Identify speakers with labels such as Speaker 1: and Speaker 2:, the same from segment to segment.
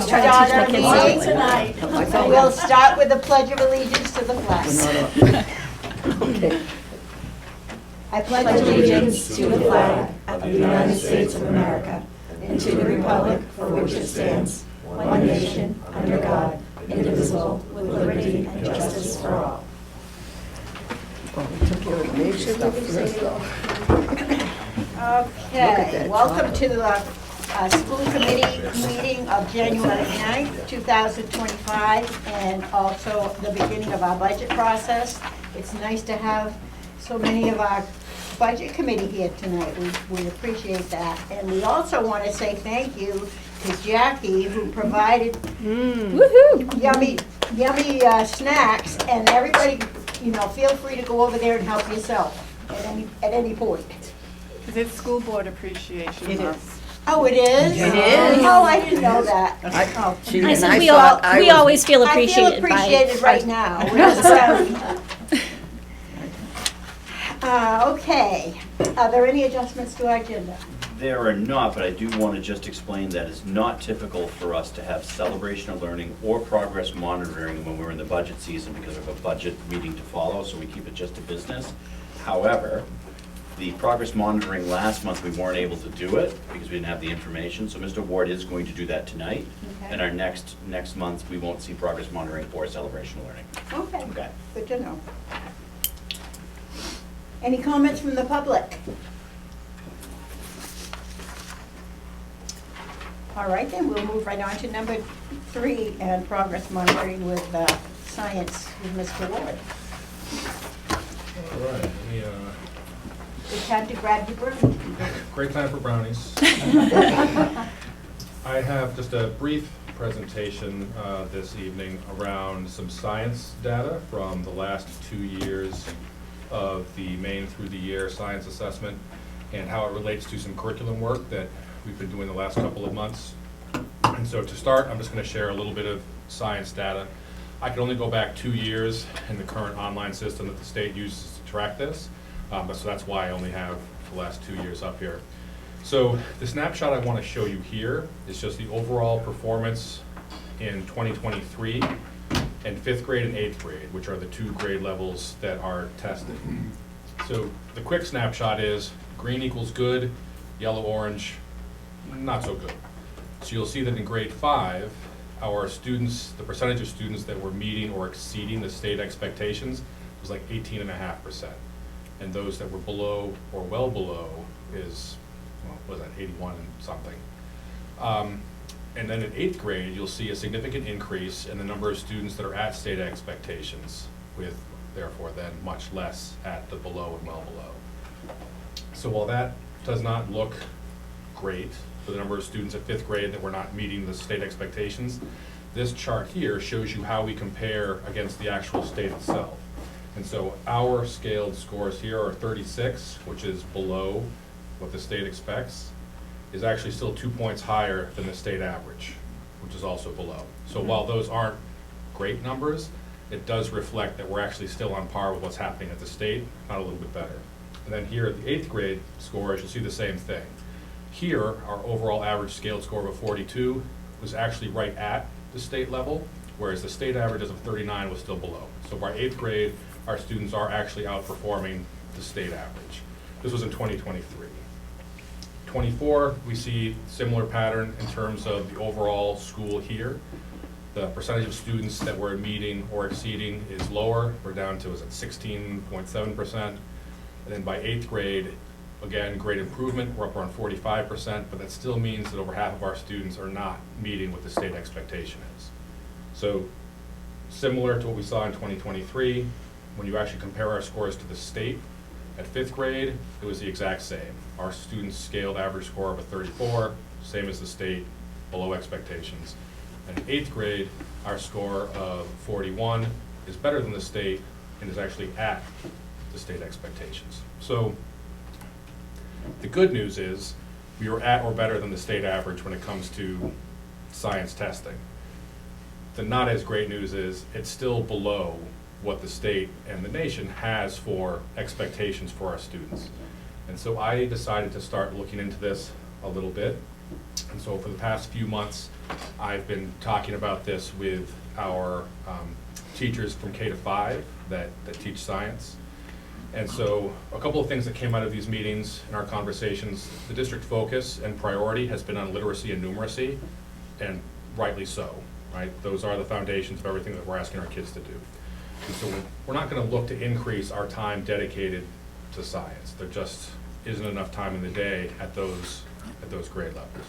Speaker 1: Start our meeting tonight. We'll start with the Pledge of Allegiance to the flag.
Speaker 2: Okay.
Speaker 1: I pledge allegiance to the flag of the United States of America and to the republic for which it stands, one nation, under God, indivisible, with liberty and justice for all. Okay, welcome to the school committee meeting of January 9th, 2025, and also the beginning of our budget process. It's nice to have so many of our budget committee here tonight. We appreciate that. And we also want to say thank you to Jackie, who provided yummy snacks, and everybody, feel free to go over there and help yourself at any point.
Speaker 3: Because it's School Board Appreciation Month.
Speaker 1: Oh, it is?
Speaker 2: It is.
Speaker 1: Oh, I didn't know that.
Speaker 2: I
Speaker 4: said we always feel appreciated.
Speaker 1: I feel appreciated right now. Okay. Are there any adjustments to our agenda?
Speaker 5: There are not, but I do want to just explain that it's not typical for us to have celebration of learning or progress monitoring when we're in the budget season because of a budget meeting to follow, so we keep it just to business. However, the progress monitoring last month, we weren't able to do it because we didn't have the information, so Mr. Ward is going to do that tonight.
Speaker 1: Okay.
Speaker 5: And our next month, we won't see progress monitoring or celebration of learning.
Speaker 1: Okay.
Speaker 5: Okay.
Speaker 1: Good to know. Any comments from the public? All right, then we'll move right on to number 3 and progress monitoring with science with Mr. Ward.
Speaker 6: All right,
Speaker 1: It's time to grab your broom.
Speaker 6: great time for brownies. I have just a brief presentation this evening around some science data from the last 2 years of the Maine through the year science assessment and how it relates to some curriculum work that we've been doing the last couple of months. And so to start, I'm just going to share a little bit of science data. I can only go back 2 years in the current online system that the state uses to track this. So that's why I only have the last 2 years up here. So the snapshot I want to show you here is just the overall performance in 2023 in 5th grade and 8th grade, which are the 2 grade levels that are tested. So the quick snapshot is green equals good, yellow, orange, not so good. So you'll see that in grade 5, our students, the percentage of students that were meeting or exceeding the state expectations was like 18.5%. And those that were below or well below is, what was that, 81 and something. And then in 8th grade, you'll see a significant increase in the number of students that are at state expectations, with therefore then much less at the below and well below. So while that does not look great for the number of students at 5th grade that were not meeting the state expectations, this chart here shows you how we compare against the actual state itself. And so our scaled scores here are 36, which is below what the state expects, is actually still 2 points higher than the state average, which is also below. So while those aren't great numbers, it does reflect that we're actually still on par with what's happening at the state, not a little bit better. And then here at the 8th grade scores, you'll see the same thing. Here, our overall average scaled score of 42 was actually right at the state level, whereas the state averages of 39 was still below. So by 8th grade, our students are actually outperforming the state average. This was in 2023. 24, we see similar pattern in terms of the overall school here. The percentage of students that were meeting or exceeding is lower. We're down to 16.7%. And then by 8th grade, again, great improvement. We're up around 45%, but that still means that over half of our students are not meeting what the state expectation is. So similar to what we saw in 2023, when you actually compare our scores to the state, at 5th grade, it was the exact same. Our students scaled average score of a 34, same as the state, below expectations. And in 8th grade, our score of 41 is better than the state and is actually at the state expectations. So the good news is we were at or better than the state average when it comes to science testing. The not as great news is it's still below what the state and the nation has for expectations for our students. And so I decided to start looking into this a little bit. And so for the past few months, I've been talking about this with our teachers from K to 5 that teach science. And so a couple of things that came out of these meetings and our conversations, the district focus and priority has been on literacy and numeracy, and rightly so, right? Those are the foundations of everything that we're asking our kids to do. And so we're not going to look to increase our time dedicated to science. There just isn't enough time in the day at those grade levels.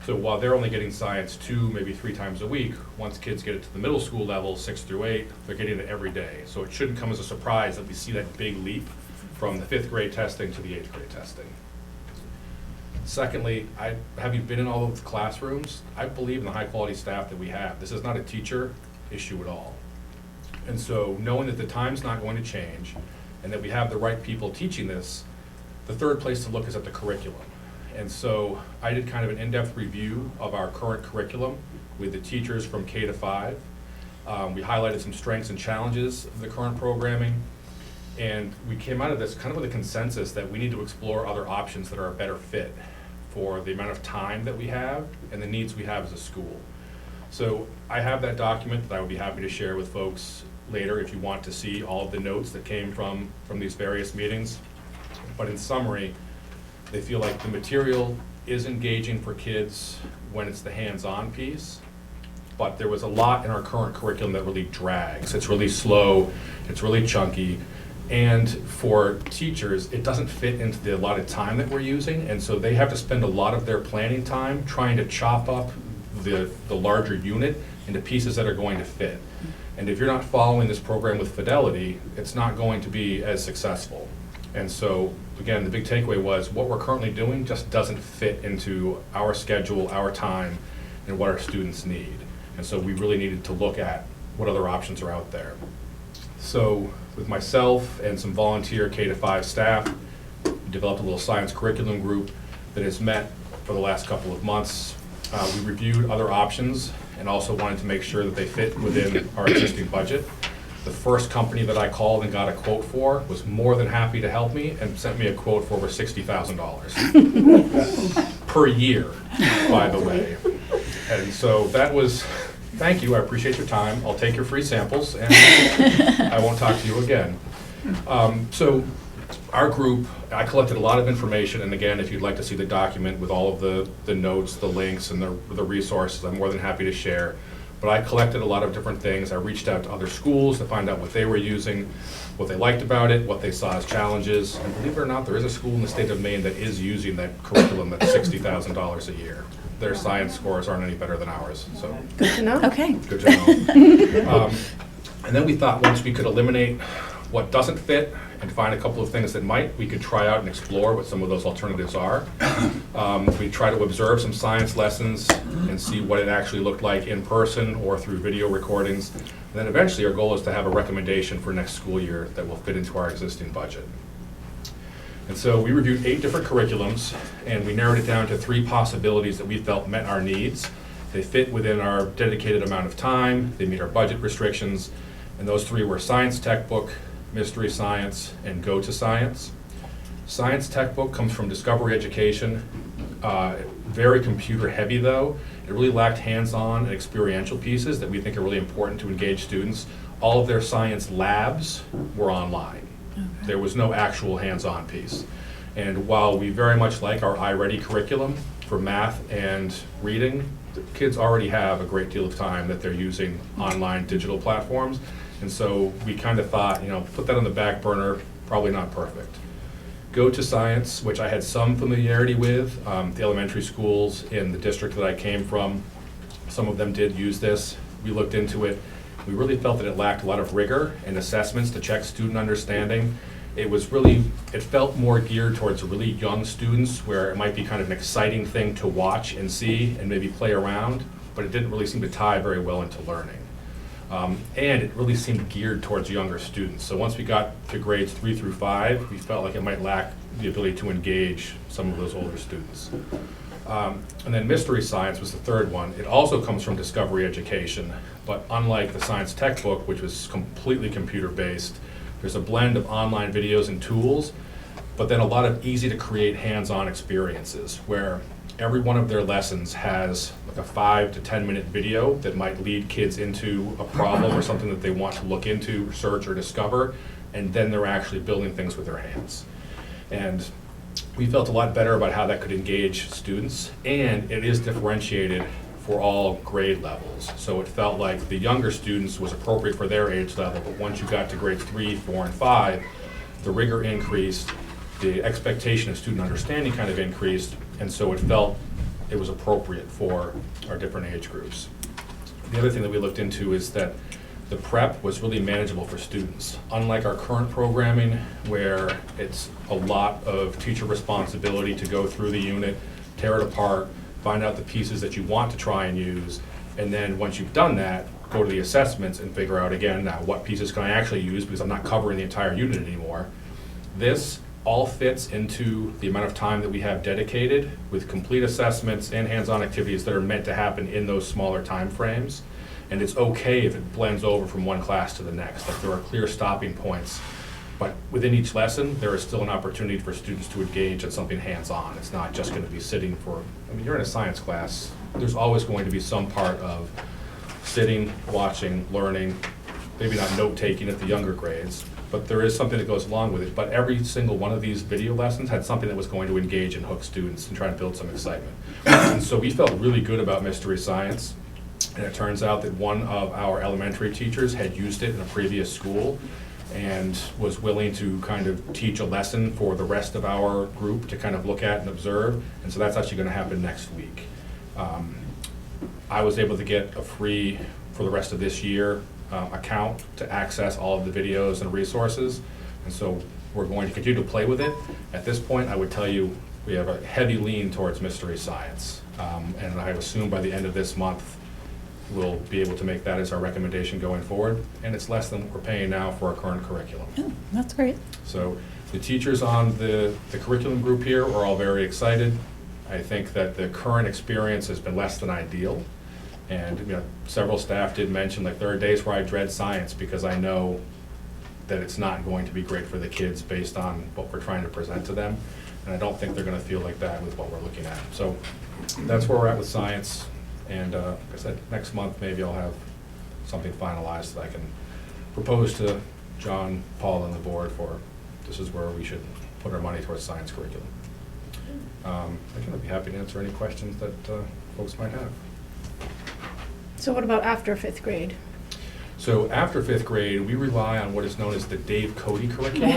Speaker 6: So while they're only getting science 2, maybe 3 times a week, once kids get it to the middle school level, 6 through 8, they're getting it every day. So it shouldn't come as a surprise that we see that big leap from the 5th grade testing to the 8th grade testing. Secondly, have you been in all of the classrooms? I believe in the high quality staff that we have. This is not a teacher issue at all. And so knowing that the time's not going to change and that we have the right people teaching this, the third place to look is at the curriculum. And so I did kind of an in-depth review of our current curriculum with the teachers from K to 5. We highlighted some strengths and challenges of the current programming. And we came out of this kind of with a consensus that we need to explore other options that are a better fit for the amount of time that we have and the needs we have as a school. So I have that document that I would be happy to share with folks later if you want to see all of the notes that came from these various meetings. But in summary, they feel like the material is engaging for kids when it's the hands-on piece, but there was a lot in our current curriculum that really drags. It's really slow, it's really chunky, and for teachers, it doesn't fit into the allotted time that we're using, and so they have to spend a lot of their planning time trying to chop up the larger unit into pieces that are going to fit. And if you're not following this program with fidelity, it's not going to be as successful. And so, again, the big takeaway was what we're currently doing just doesn't fit into our schedule, our time, and what our students need. And so we really needed to look at what other options are out there. So with myself and some volunteer K to 5 staff, we developed a little science curriculum group that has met for the last couple of months. We reviewed other options and also wanted to make sure that they fit within our existing budget. The first company that I called and got a quote for was more than happy to help me and sent me a quote for over $60,000 per year, by the way. And so that was, thank you, I appreciate your time. I'll take your free samples and I won't talk to you again. So our group, I collected a lot of information, and again, if you'd like to see the document with all of the notes, the links, and the resources, I'm more than happy to share. But I collected a lot of different things. I reached out to other schools to find out what they were using, what they liked about it, what they saw as challenges. And believe it or not, there is a school in the state of Maine that is using that curriculum that's $60,000 a year. Their science scores aren't any better than ours, so.
Speaker 2: Good to know.
Speaker 4: Okay.
Speaker 6: Good to know. And then we thought once we could eliminate what doesn't fit and find a couple of things that might, we could try out and explore what some of those alternatives are. We try to observe some science lessons and see what it actually looked like in person or through video recordings. And then eventually our goal is to have a recommendation for next school year that will fit into our existing budget. And so we reviewed 8 different curriculums, and we narrowed it down to 3 possibilities that we felt met our needs. They fit within our dedicated amount of time, they meet our budget restrictions, and those 3 were Science Textbook, Mystery Science, and Go to Science. Science Textbook comes from Discovery Education, very computer heavy though. It really lacked hands-on and experiential pieces that we think are really important to engage students. All of their science labs were online. There was no actual hands-on piece. And while we very much like our iReady curriculum for math and reading, the kids already have a great deal of time that they're using online digital platforms. And so we kind of thought, put that on the back burner, probably not perfect. Go to Science, which I had some familiarity with. The elementary schools in the district that I came from, some of them did use this. We looked into it. We really felt that it lacked a lot of rigor and assessments to check student understanding. It felt more geared towards really young students where it might be kind of an exciting thing to watch and see and maybe play around, but it didn't really seem to tie very well into learning. And it really seemed geared towards younger students. So once we got to grades 3 through 5, we felt like it might lack the ability to engage some of those older students. And then Mystery Science was the third one. It also comes from Discovery Education, but unlike the Science Textbook, which was completely computer-based, there's a blend of online videos and tools, but then a lot of easy-to-create hands-on experiences where every one of their lessons has like a 5 to 10 minute video that might lead kids into a problem or something that they want to look into, research, or discover, and then they're actually building things with their hands. And we felt a lot better about how that could engage students, and it is differentiated for all grade levels. So it felt like the younger students was appropriate for their age level, but once you got to grades 3, 4, and 5, the rigor increased, the expectation of student understanding kind of increased, and so it felt it was appropriate for our different age groups. The other thing that we looked into is that the prep was really manageable for students. Unlike our current programming, where it's a lot of teacher responsibility to go through the unit, tear it apart, find out the pieces that you want to try and use, and then once you've done that, go to the assessments and figure out again, now what pieces can I actually use because I'm not covering the entire unit anymore. This all fits into the amount of time that we have dedicated with complete assessments and hands-on activities that are meant to happen in those smaller time frames. And it's okay if it blends over from one class to the next. Like there are clear stopping points, but within each lesson, there is still an opportunity for students to engage in something hands-on. It's not just going to be sitting for, I mean, you're in a science class, there's always going to be some part of sitting, watching, learning, maybe not note-taking at the younger grades, but there is something that goes along with it. But every single one of these video lessons had something that was going to engage and hook students and try to build some excitement. And so we felt really good about Mystery Science. And it turns out that one of our elementary teachers had used it in a previous school and was willing to kind of teach a lesson for the rest of our group to kind of look at and observe. And so that's actually going to happen next week. I was able to get a free, for the rest of this year, account to access all of the videos and resources. And so we're going to continue to play with it. At this point, I would tell you we have a heavy lean towards Mystery Science. And I assume by the end of this month, we'll be able to make that as our recommendation going forward. And it's less than what we're paying now for our current curriculum.
Speaker 4: Oh, that's great.
Speaker 6: So the teachers on the curriculum group here are all very excited. I think that the current experience has been less than ideal. And several staff did mention, like, there are days where I dread science because I know that it's not going to be great for the kids based on what we're trying to present to them. And I don't think they're going to feel like that with what we're looking at. So that's where we're at with science. And like I said, next month maybe I'll have something finalized that I can propose to John, Paul, and the board for this is where we should put our money towards science curriculum. I'd be happy to answer any questions that folks might have.
Speaker 7: So what about after 5th grade?
Speaker 6: So after 5th grade, we rely on what is known as the Dave Cody curriculum.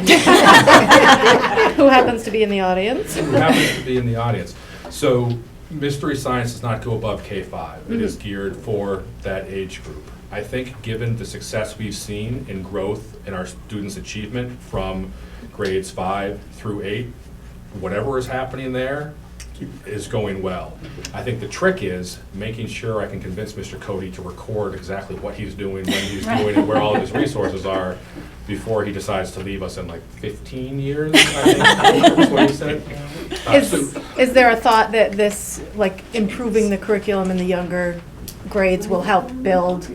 Speaker 7: Who happens to be in the audience?
Speaker 6: Who happens to be in the audience. So Mystery Science does not go above K-5. It is geared for that age group. I think given the success we've seen in growth in our students' achievement from grades 5 through 8, whatever is happening there is going well. I think the trick is making sure I can convince Mr. Cody to record exactly what he's doing, when he's doing it, where all of his resources are, before he decides to leave us in like 15 years, I think, that's what he said.
Speaker 7: Is there a thought that this, like, improving the curriculum in the younger grades will help build?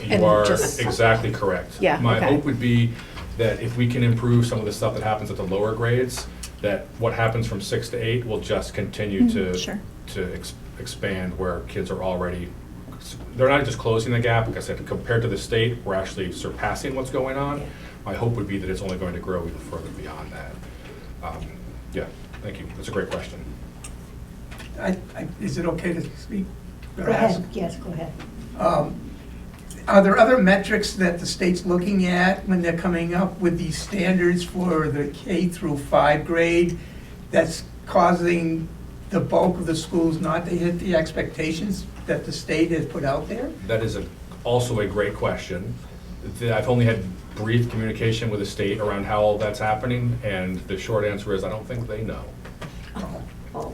Speaker 6: You are exactly correct.
Speaker 7: Yeah,
Speaker 6: My
Speaker 7: okay.
Speaker 6: hope would be that if we can improve some of the stuff that happens at the lower grades, that what happens from 6 to 8 will just continue
Speaker 4: sure.
Speaker 6: to expand where kids are already, they're not just closing the gap, like I said, compared to the state, we're actually surpassing what's going on. My hope would be that it's only going to grow even further beyond that. Yeah, thank you. That's a great question.
Speaker 2: Is it okay to speak?
Speaker 1: Go ahead, yes, go ahead.
Speaker 2: Are there other metrics that the state's looking at when they're coming up with these standards for the K through 5 grade that's causing the bulk of the schools not to hit the expectations that the state has put out there?
Speaker 6: That is also a great question. I've only had brief communication with the state around how all that's happening, and the short answer is I don't think they know.
Speaker 1: Oh,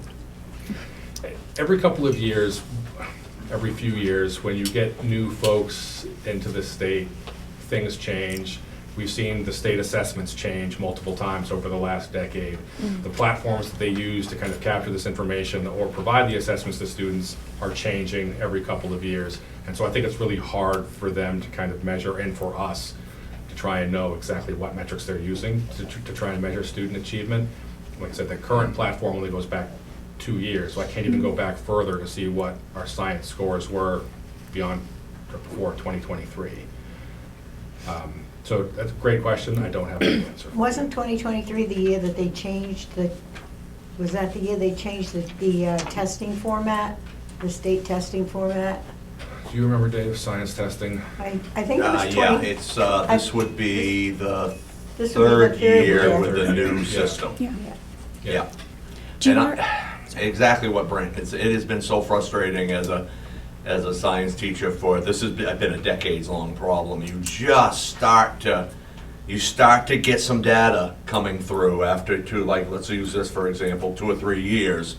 Speaker 6: Every couple of years, every few years, when you get new folks into the state, things change. We've seen the state assessments change multiple times over the last decade. The platforms that they use to kind of capture this information or provide the assessments to students are changing every couple of years. And so I think it's really hard for them to kind of measure, and for us to try and know exactly what metrics they're using to try and measure student achievement. Like I said, the current platform only goes back 2 years, so I can't even go back further to see what our science scores were beyond, or before 2023. So that's a great question, I don't have an answer.
Speaker 1: Wasn't 2023 the year that they changed was that the year they changed the testing format, the state testing format?
Speaker 6: Do you remember, Dave, science testing?
Speaker 1: I think it was 20.
Speaker 8: Yeah, it's, this would be the
Speaker 1: This would be the
Speaker 8: third year with the
Speaker 6: Third year,
Speaker 8: new
Speaker 6: yeah.
Speaker 8: system.
Speaker 4: Yeah.
Speaker 8: Yeah.
Speaker 4: Do you
Speaker 8: And exactly what Brent, it has been so frustrating as a science teacher this has been a decades-long problem. You just start to get some data coming through after let's use this for example, 2 or 3 years.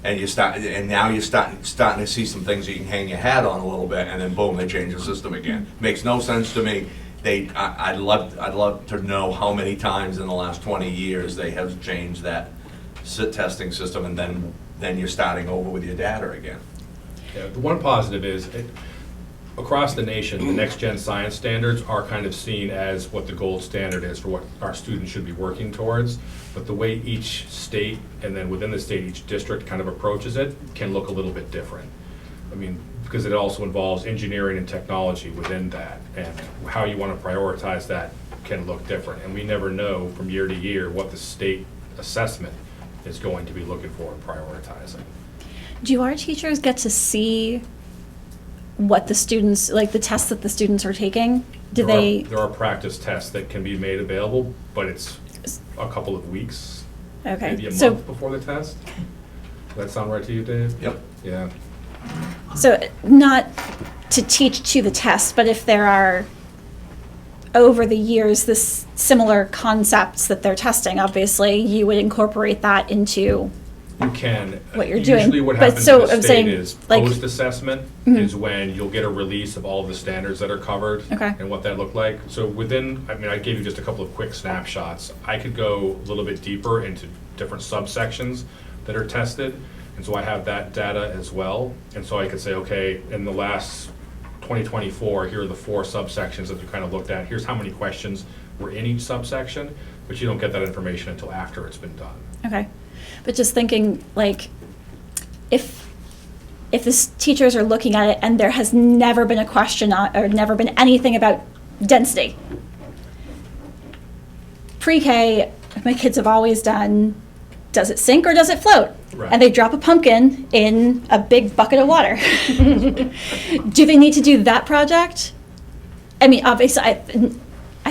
Speaker 8: And now you're starting to see some things you can hang your hat on a little bit, and then boom, they change the system again. Makes no sense to me. I'd love to know how many times in the last 20 years they have changed that testing system, and then you're starting over with your data again.
Speaker 6: Yeah, the one positive is, across the nation, the next-gen science standards are kind of seen as what the gold standard is for what our students should be working towards. But the way each state, and then within the state, each district kind of approaches it, can look a little bit different. I mean, because it also involves engineering and technology within that, and how you want to prioritize that can look different. And we never know from year to year what the state assessment is going to be looking for and prioritizing.
Speaker 4: Do our teachers get to see what the students, like the tests that the students are taking?
Speaker 6: There are practice tests that can be made available, but it's a couple of weeks,
Speaker 4: Okay.
Speaker 6: maybe a
Speaker 4: So,
Speaker 6: month before the test. Does that sound right to you, Dave?
Speaker 8: Yep.
Speaker 6: Yeah.
Speaker 4: so not to teach to the test, but if there are over the years this similar concepts that they're testing, obviously you would incorporate that into.
Speaker 6: You can.
Speaker 4: What you're doing.
Speaker 6: Usually what
Speaker 4: But
Speaker 6: happens
Speaker 4: so
Speaker 6: in the
Speaker 4: I'm
Speaker 6: state
Speaker 4: saying,
Speaker 6: is
Speaker 4: like-
Speaker 6: post-assessment
Speaker 4: Mhm.
Speaker 6: is when you'll get a release of all of the standards that are covered.
Speaker 4: Okay.
Speaker 6: And what that looked like. So I gave you just a couple of quick snapshots. I could go a little bit deeper into different subsections that are tested. And so I have that data as well. And so I could say, okay, in the last 2024, here are the 4 subsections that you kind of looked at. Here's how many questions were in each subsection, but you don't get that information until after it's been done.
Speaker 4: Okay. But just thinking, like, if the teachers are looking at it and there has never been a question or never been anything about density. Pre-K, my kids have always done, does it sink or does it float?
Speaker 6: Right.
Speaker 4: And they drop a pumpkin in a big bucket of water. Do they need to do that project? I mean, obviously, I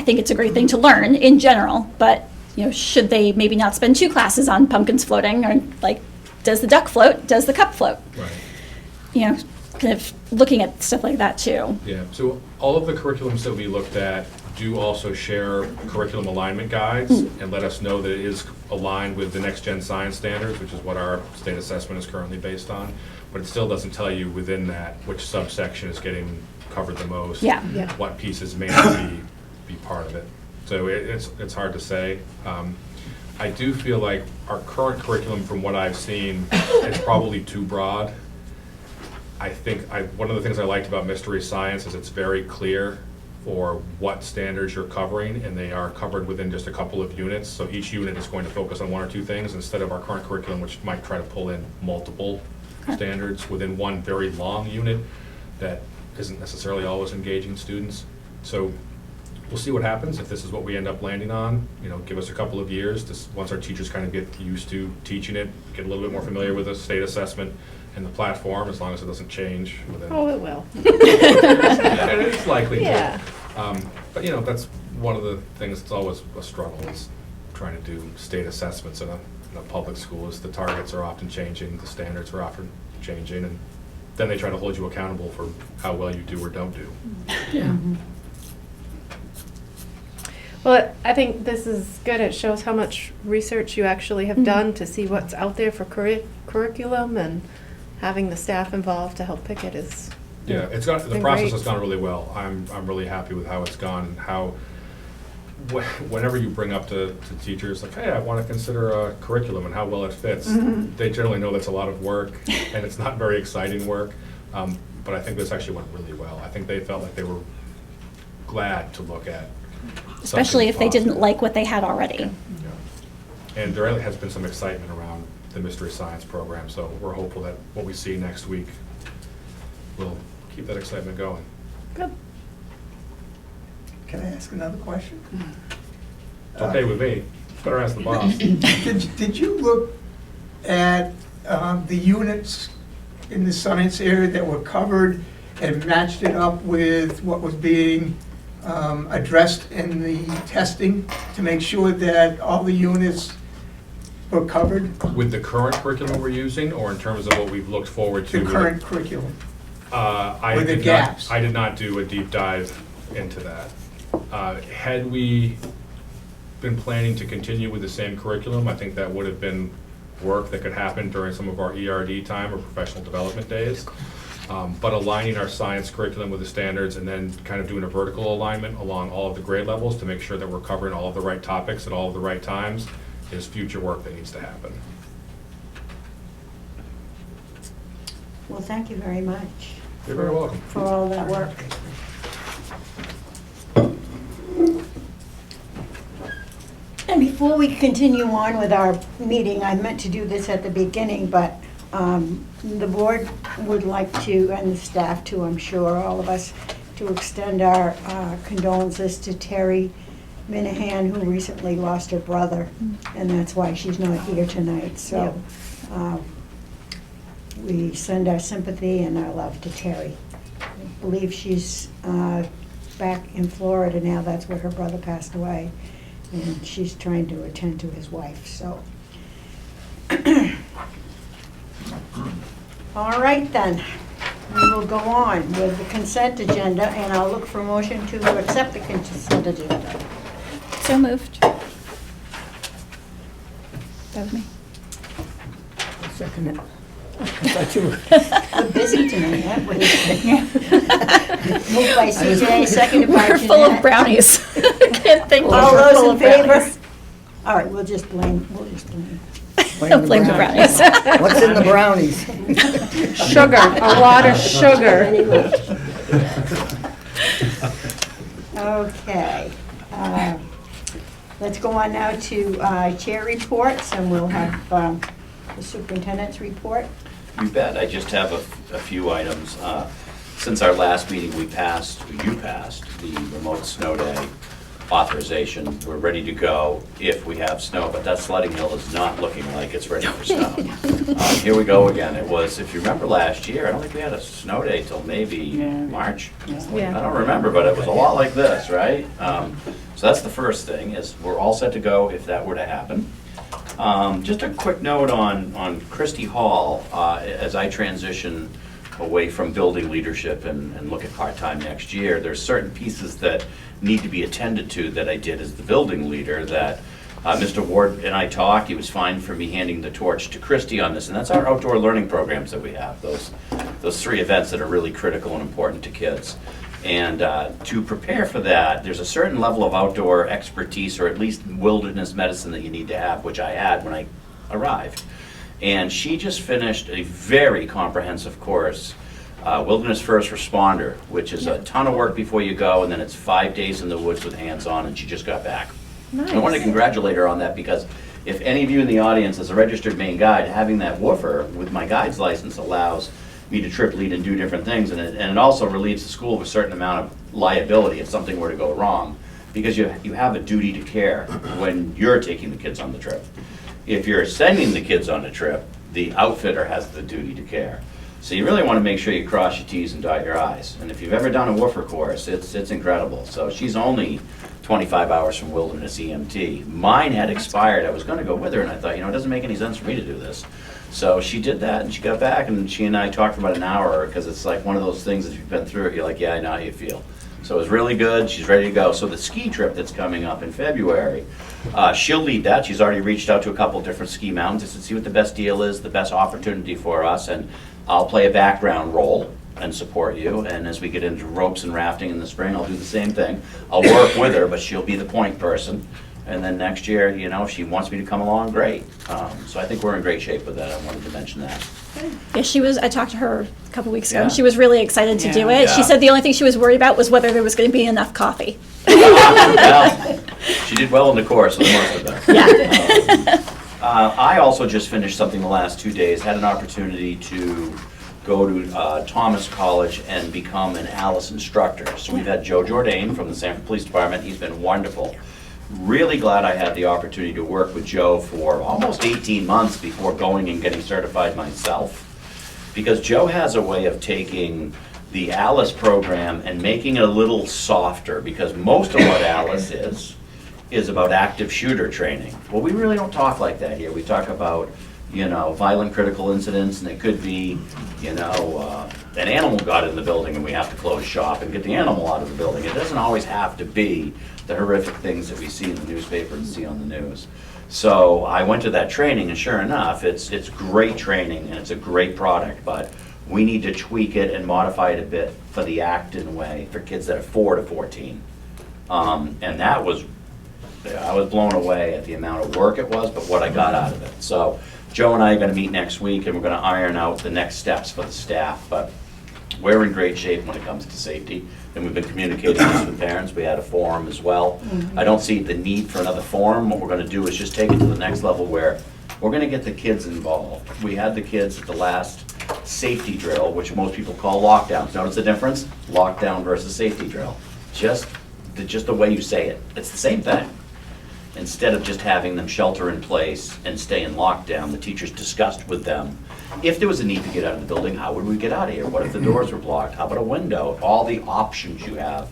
Speaker 4: think it's a great thing to learn in general, but, should they maybe not spend 2 classes on pumpkins floating, or like, does the duck float, does the cup float?
Speaker 6: Right.
Speaker 4: Kind of looking at stuff like that too.
Speaker 6: Yeah, so all of the curriculums that we looked at do also share curriculum alignment guides and let us know that it is aligned with the next-gen science standards, which is what our state assessment is currently based on. But it still doesn't tell you within that which subsection is getting covered the most.
Speaker 4: Yeah.
Speaker 7: Yeah.
Speaker 6: What pieces may not be part of it. So it's hard to say. I do feel like our current curriculum, from what I've seen, is probably too broad. I think one of the things I liked about Mystery Science is it's very clear for what standards you're covering, and they are covered within just a couple of units. So each unit is going to focus on 1 or 2 things instead of our current curriculum, which might try to pull in multiple standards within one very long unit that isn't necessarily always engaging students. So we'll see what happens. If this is what we end up landing on, give us a couple of years once our teachers kind of get used to teaching it, get a little bit more familiar with the state assessment and the platform, as long as it doesn't change within.
Speaker 7: Oh, it will.
Speaker 6: It's likely to.
Speaker 7: Yeah.
Speaker 6: But that's one of the things that's always a struggle, is trying to do state assessments in a public school, is the targets are often changing, the standards are often changing, and then they try to hold you accountable for how well you do or don't do.
Speaker 7: Well, I think this is good. It shows how much research you actually have done to see what's out there for curriculum, and having the staff involved to help pick it is.
Speaker 6: Yeah, the
Speaker 7: been
Speaker 6: process
Speaker 7: great.
Speaker 6: has gone really well. I'm really happy with how it's gone, and how, whenever you bring up to teachers, like, hey, I want to consider a curriculum and how well it fits, they generally know that's a lot of work, and it's not very exciting work, but I think this actually went really well. I think they felt like they were glad to look at
Speaker 4: Especially if they didn't
Speaker 6: positive.
Speaker 4: like what they had already.
Speaker 6: Yeah. And there has been some excitement around the Mystery Science program. So we're hopeful that what we see next week will keep that excitement going.
Speaker 7: Good.
Speaker 2: Can I ask another question?
Speaker 6: It's okay with me. Better ask the boss.
Speaker 2: Did you look at the units in the science area that were covered and matched it up with what was being addressed in the testing to make sure that all the units were covered?
Speaker 6: With the current curriculum we're using, or in terms of what we've looked forward to?
Speaker 2: The
Speaker 6: with
Speaker 2: current curriculum?
Speaker 6: I
Speaker 2: With the
Speaker 6: did
Speaker 2: gaps.
Speaker 6: not, I did not do a deep dive into that. Had we been planning to continue with the same curriculum, I think that would have been work that could happen during some of our ERD time or professional development days. But aligning our science curriculum with the standards and then kind of doing a vertical alignment along all of the grade levels to make sure that we're covering all of the right topics at all of the right times is future work that needs to happen.
Speaker 1: Well, thank you very much
Speaker 6: You're very welcome.
Speaker 1: for all that work. And before we continue on with our meeting, I meant to do this at the beginning, but the board would like to, and the staff too, I'm sure, all of us, to extend our condolences to Terry Minahan, who recently lost her brother, and that's why she's not here tonight. So we send our sympathy and our love to Terry. I believe she's back in Florida now. That's where her brother passed away, and she's trying to attend to his wife, so. All right, then. We will go on with the consent agenda, and I'll look for a motion to accept the consent agenda.
Speaker 4: So moved. That was me.
Speaker 9: Second it. I thought you were.
Speaker 1: We're busy tonight, aren't we? Moved by CJ, seconded by
Speaker 4: We're full of
Speaker 1: Jeanette.
Speaker 4: brownies. Can't think.
Speaker 1: All
Speaker 4: we're full
Speaker 1: those in
Speaker 4: of
Speaker 1: favor?
Speaker 4: brownies.
Speaker 1: All right, we'll just blame.
Speaker 4: Don't blame the brownies.
Speaker 9: What's in the brownies?
Speaker 7: Sugar, a lot of sugar.
Speaker 1: Anyway. Okay. Let's go on now to chair reports, and we'll have the superintendent's report.
Speaker 5: You bet. I just have a few items. Since our last meeting, you passed the remote snow day authorization. We're ready to go if we have snow, but that sledding hill is not looking like it's ready for snow. Here we go again. It was, if you remember last year, I don't think we had a snow day till maybe March.
Speaker 7: Yeah.
Speaker 5: I don't remember, but it was a lot like this, right? So that's the first thing, is we're all set to go if that were to happen. Just a quick note on Christy Hall, as I transition away from building leadership and look at part-time next year, there's certain pieces that need to be attended to that I did as the building leader that Mr. Ward and I talked. He was fine for me handing the torch to Christy on this, and that's our outdoor learning programs that we have, those three events that are really critical and important to kids. And to prepare for that, there's a certain level of outdoor expertise, or at least wilderness medicine, that you need to have, which I had when I arrived. And she just finished a very comprehensive course, Wilderness First Responder, which is a ton of work before you go, and then it's 5 days in the woods with hands-on, and she just got back.
Speaker 7: Nice.
Speaker 5: I want to congratulate her on that, because if any of you in the audience is a registered Maine guide, having that woofer with my guide's license allows me to trip lead and do different things, and it also relieves the school of a certain amount of liability if something were to go wrong, because you have a duty to care when you're taking the kids on the trip. If you're sending the kids on a trip, the outfitter has the duty to care. So you really want to make sure you cross your T's and dot your I's. And if you've ever done a woofer course, it's incredible. So she's only 25 hours from Wilderness EMT. Mine had expired. I was going to go with her, and I thought, it doesn't make any sense for me to do this. So she did that, and she got back, and she and I talked for about an hour, because it's like one of those things that you've been through it, you're like, yeah, I know how you feel. So it was really good. She's ready to go. So the ski trip that's coming up in February, she'll lead that. She's already reached out to a couple different ski mountains just to see what the best deal is, the best opportunity for us, and I'll play a background role and support you. And as we get into ropes and rafting in the spring, I'll do the same thing. I'll work with her, but she'll be the point person. And then next year, if she wants me to come along, great. So I think we're in great shape with that. I wanted to mention that.
Speaker 4: Yeah, I talked to her a couple weeks ago, and she was really excited to do it.
Speaker 5: Yeah.
Speaker 4: She said the only thing she was worried about was whether there was going to be enough coffee.
Speaker 5: Well, she did well in the course, for the most of that.
Speaker 4: Yeah.
Speaker 5: I also just finished something the last 2 days, had an opportunity to go to Thomas College and become an Alice instructor. So we've had Joe Jourdain from the Sanford Police Department, he's been wonderful. Really glad I had the opportunity to work with Joe for almost 18 months before going and getting certified myself. Because Joe has a way of taking the Alice program and making it a little softer, because most of what Alice is about active shooter training. Well, we really don't talk like that here. We talk about, you know, violent critical incidents, and it could be, you know, an animal got in the building and we have to close shop and get the animal out of the building. It doesn't always have to be the horrific things that we see in the newspaper and see on the news. So I went to that training, and sure enough, it's great training and it's a great product, but we need to tweak it and modify it a bit for the Acton way for kids that are 4 to 14. And that was, I was blown away at the amount of work it was, but what I got out of it. So Joe and I are gonna meet next week, and we're gonna iron out the next steps for the staff, but we're in great shape when it comes to safety, and we've been communicating this with parents. We had a forum as well. I don't see the need for another forum. What we're gonna do is just take it to the next level where we're gonna get the kids involved. We had the kids at the last safety drill, which most people call lockdowns. Notice the difference? Lockdown versus safety drill. Just the way you say it. It's the same thing. Instead of just having them shelter in place and stay in lockdown, the teachers discussed with them, if there was a need to get out of the building, how would we get out of here? What if the doors were blocked? How about a window? All the options you have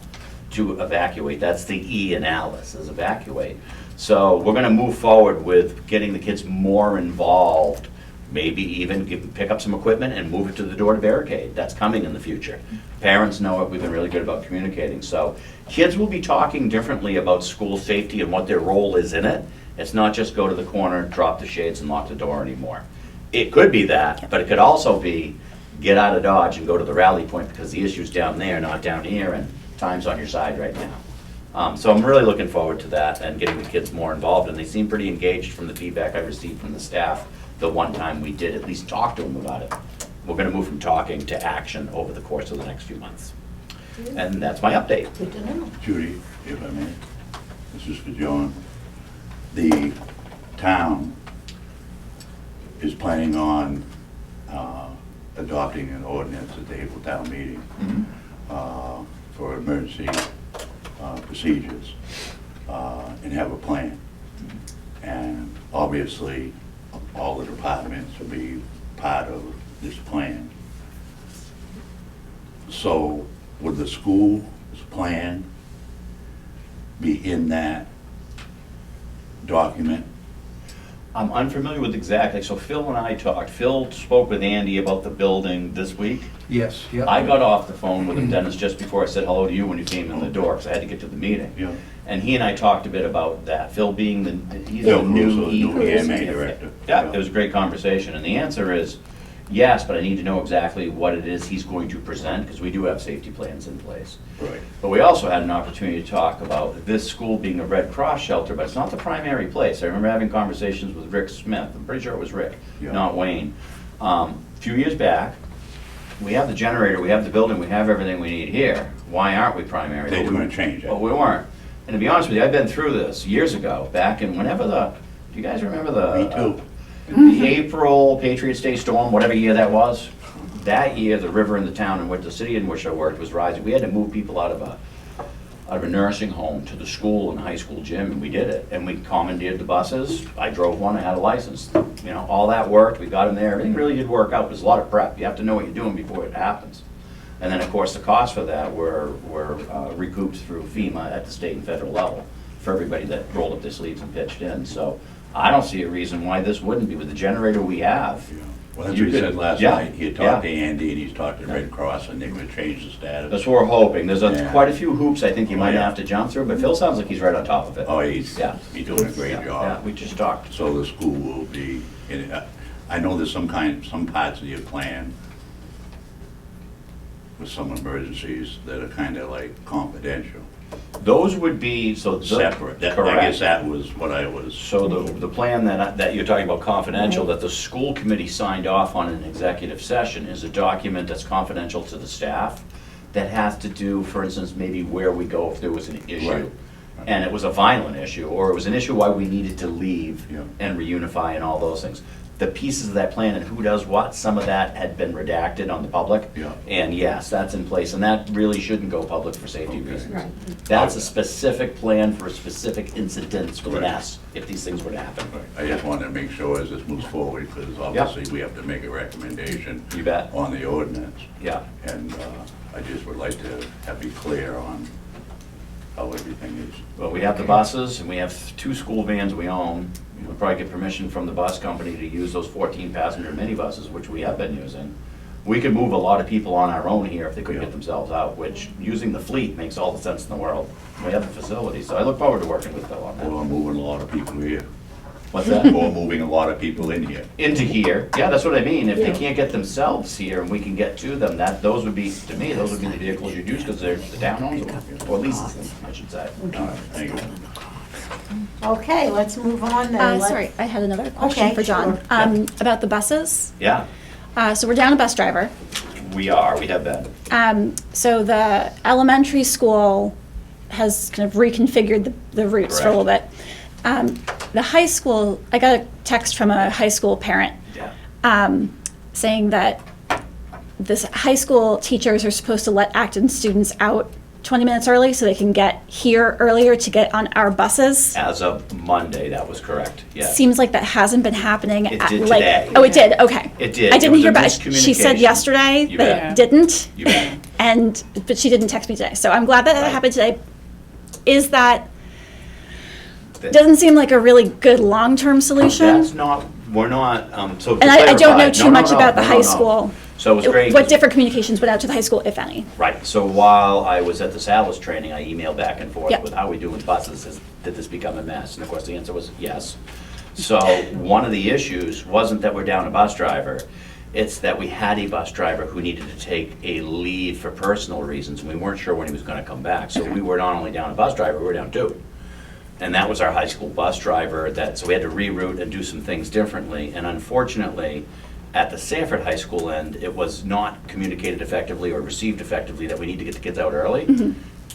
Speaker 5: to evacuate. That's the E in Alice, is evacuate. So we're gonna move forward with getting the kids more involved, maybe even pick up some equipment and move it to the door to barricade. That's coming in the future. Parents know it, we've been really good about communicating. So kids will be talking differently about school safety and what their role is in it. It's not just go to the corner, drop the shades and lock the door anymore. It could be that, but it could also be get out of Dodge and go to the rally point because the issue's down there, not down here, and time's on your side right now. So I'm really looking forward to that and getting the kids more involved, and they seem pretty engaged from the feedback I received from the staff the one time we did at least talk to them about it. We're gonna move from talking to action over the course of the next few months. And that's my update.
Speaker 1: Good to know.
Speaker 10: Judy, if I may, this is for John. The town is planning on adopting an ordinance at the April town meeting for emergency procedures and have a plan. And obviously, all the departments will be part of this plan. So would the school's plan be in that document?
Speaker 5: I'm unfamiliar with exactly, so Phil and I talked. Phil spoke with Andy about the building this week.
Speaker 2: Yes, yeah.
Speaker 5: I got off the phone with him, Dennis, just before I said hello to you when you came in the door, because I had to get to the meeting.
Speaker 10: Yeah.
Speaker 5: And he and I talked a bit about that. Phil being he's
Speaker 10: Phil
Speaker 5: the new
Speaker 10: Caruso, the new EMA
Speaker 5: Yeah,
Speaker 10: director.
Speaker 5: it was a great conversation, and the answer is yes, but I need to know exactly what it is he's going to present, because we do have safety plans in place.
Speaker 10: Right.
Speaker 5: But we also had an opportunity to talk about this school being a Red Cross shelter, but it's not the primary place. I remember having conversations with Rick Smith. I'm pretty sure it was Rick,
Speaker 10: Yeah.
Speaker 5: not Wayne. A few years back, we have the generator, we have the building, we have everything we need here. Why aren't we primary?
Speaker 10: They're gonna change it.
Speaker 5: Well, we weren't. And to be honest with you, I've been through this years ago, back in whenever do you guys remember
Speaker 10: Me too.
Speaker 5: the April Patriots Day storm, whatever year that was? That year, the river in the town in which the city in which I worked was rising. We had to move people out of a nursing home to the school and high school gym, and we did it. And we commandeered the buses. I drove one, I had a license. You know, all that worked, we got in there. Everything really did work out. There's a lot of prep. You have to know what you're doing before it happens. And then, of course, the costs for that were recouped through FEMA at the state and federal level for everybody that rolled up their sleeves and pitched in. So I don't see a reason why this wouldn't be with the generator we have.
Speaker 10: Yeah. Well, that's
Speaker 5: You
Speaker 10: what he
Speaker 5: could-
Speaker 10: said last
Speaker 5: yeah,
Speaker 10: night. He had talked to
Speaker 5: yeah.
Speaker 10: Andy and he's talked to Red Cross and they're gonna change the status.
Speaker 5: That's what we're hoping. There's
Speaker 10: Yeah.
Speaker 5: quite a few hoops I think you
Speaker 10: Oh,
Speaker 5: might
Speaker 10: yeah.
Speaker 5: have to jump through, but Phil sounds like he's right on top of it.
Speaker 10: Oh, he's
Speaker 5: Yeah.
Speaker 10: doing a great
Speaker 5: Yeah,
Speaker 10: job.
Speaker 5: we just talked.
Speaker 10: So the school will be, I know there's some parts of your plan with some emergencies that are kind of like confidential,
Speaker 5: Those would be,
Speaker 10: separate. I
Speaker 5: Correct.
Speaker 10: guess that was what I was.
Speaker 5: So the plan that you're talking about confidential, that the school committee signed off on in an executive session is a document that's confidential to the staff that has to do, for instance, maybe where we go if there was an issue.
Speaker 10: Right.
Speaker 5: and it was a violent issue, or it was an issue why we needed to leave
Speaker 10: Yeah.
Speaker 5: and reunify and all those things. The pieces of that plan and who does what, some of that had been redacted on the public.
Speaker 10: Yeah.
Speaker 5: And yes, that's in place, and that really shouldn't go public for safety
Speaker 10: Okay.
Speaker 5: reasons.
Speaker 1: Right.
Speaker 5: That's a specific plan for specific incidents with an
Speaker 10: Right.
Speaker 5: S, if these things were to happen.
Speaker 10: I just wanted to make sure as this moves forward, because obviously we have to make a recommendation
Speaker 5: You bet.
Speaker 10: on the ordinance.
Speaker 5: Yeah.
Speaker 10: And I just would like to have you clear on how everything is.
Speaker 5: Well, we have the buses, and we have 2 school vans we own. We'll probably get permission from the bus company to use those 14-passenger minibuses, which we have been using. We could move a lot of people on our own here if they couldn't get themselves out, which, using the fleet makes all the sense in the world. We have the facility, so I look forward to working with Bill on that.
Speaker 10: Or moving a lot of people here.
Speaker 5: What's that?
Speaker 10: Or moving a lot of people in here.
Speaker 5: Into here, yeah, that's what I mean. If they
Speaker 1: Yeah.
Speaker 5: can't get themselves here and we can get to them, those would be, to me, those would be the vehicles you'd use, because they're, the town owns them, or leases them, I should say.
Speaker 10: All right, thank you.
Speaker 1: Okay, let's move on then. Let's-
Speaker 4: Sorry, I had another question
Speaker 1: Okay,
Speaker 4: for John.
Speaker 1: sure.
Speaker 4: About the buses.
Speaker 5: Yeah,
Speaker 4: So we're down a bus driver.
Speaker 5: we have been.
Speaker 4: So the elementary school has kind of reconfigured the routes for a little bit. The high school, I got a text from a high school parent
Speaker 5: Yeah.
Speaker 4: saying that this high school teachers are supposed to let Acton students out 20 minutes early so they can get here earlier to get on our buses.
Speaker 5: As of Monday, that was correct, yes.
Speaker 4: Seems like that hasn't been happening.
Speaker 5: It
Speaker 4: at,
Speaker 5: did
Speaker 4: like,
Speaker 5: today.
Speaker 4: Oh, it did. Okay.
Speaker 5: It did.
Speaker 4: I
Speaker 5: It
Speaker 4: didn't
Speaker 5: was
Speaker 4: hear
Speaker 5: a
Speaker 4: back. She said
Speaker 5: miscommunication.
Speaker 4: yesterday
Speaker 5: You
Speaker 4: that
Speaker 5: bet.
Speaker 4: it didn't,
Speaker 5: You bet.
Speaker 4: but she didn't text me today. So I'm glad that
Speaker 5: Right.
Speaker 4: it happened today. Is that
Speaker 5: That-
Speaker 4: doesn't seem like a really good long-term solution?
Speaker 5: That's not, we're not, so to
Speaker 4: And I don't know
Speaker 5: clarify-
Speaker 4: too
Speaker 5: no, no,
Speaker 4: much
Speaker 5: no,
Speaker 4: about the
Speaker 5: no,
Speaker 4: high
Speaker 5: no, no.
Speaker 4: school.
Speaker 5: So it was great.
Speaker 4: What different communications went out to the high school, if any?
Speaker 5: Right, so while I was at the Salas training, I emailed back and forth
Speaker 4: Yep.
Speaker 5: with how we do with buses, did this become a mess? And of course, the answer was yes. So one of the issues wasn't that we're down a bus driver, it's that we had a bus driver who needed to take a leave for personal reasons, and we weren't sure when he was gonna come back. So we were not only down a bus driver, we were down 2. And that was our high school bus driver, so we had to reroute and do some things differently. And unfortunately, at the Sanford High School end, it was not communicated effectively or received effectively that we need to get the kids out early.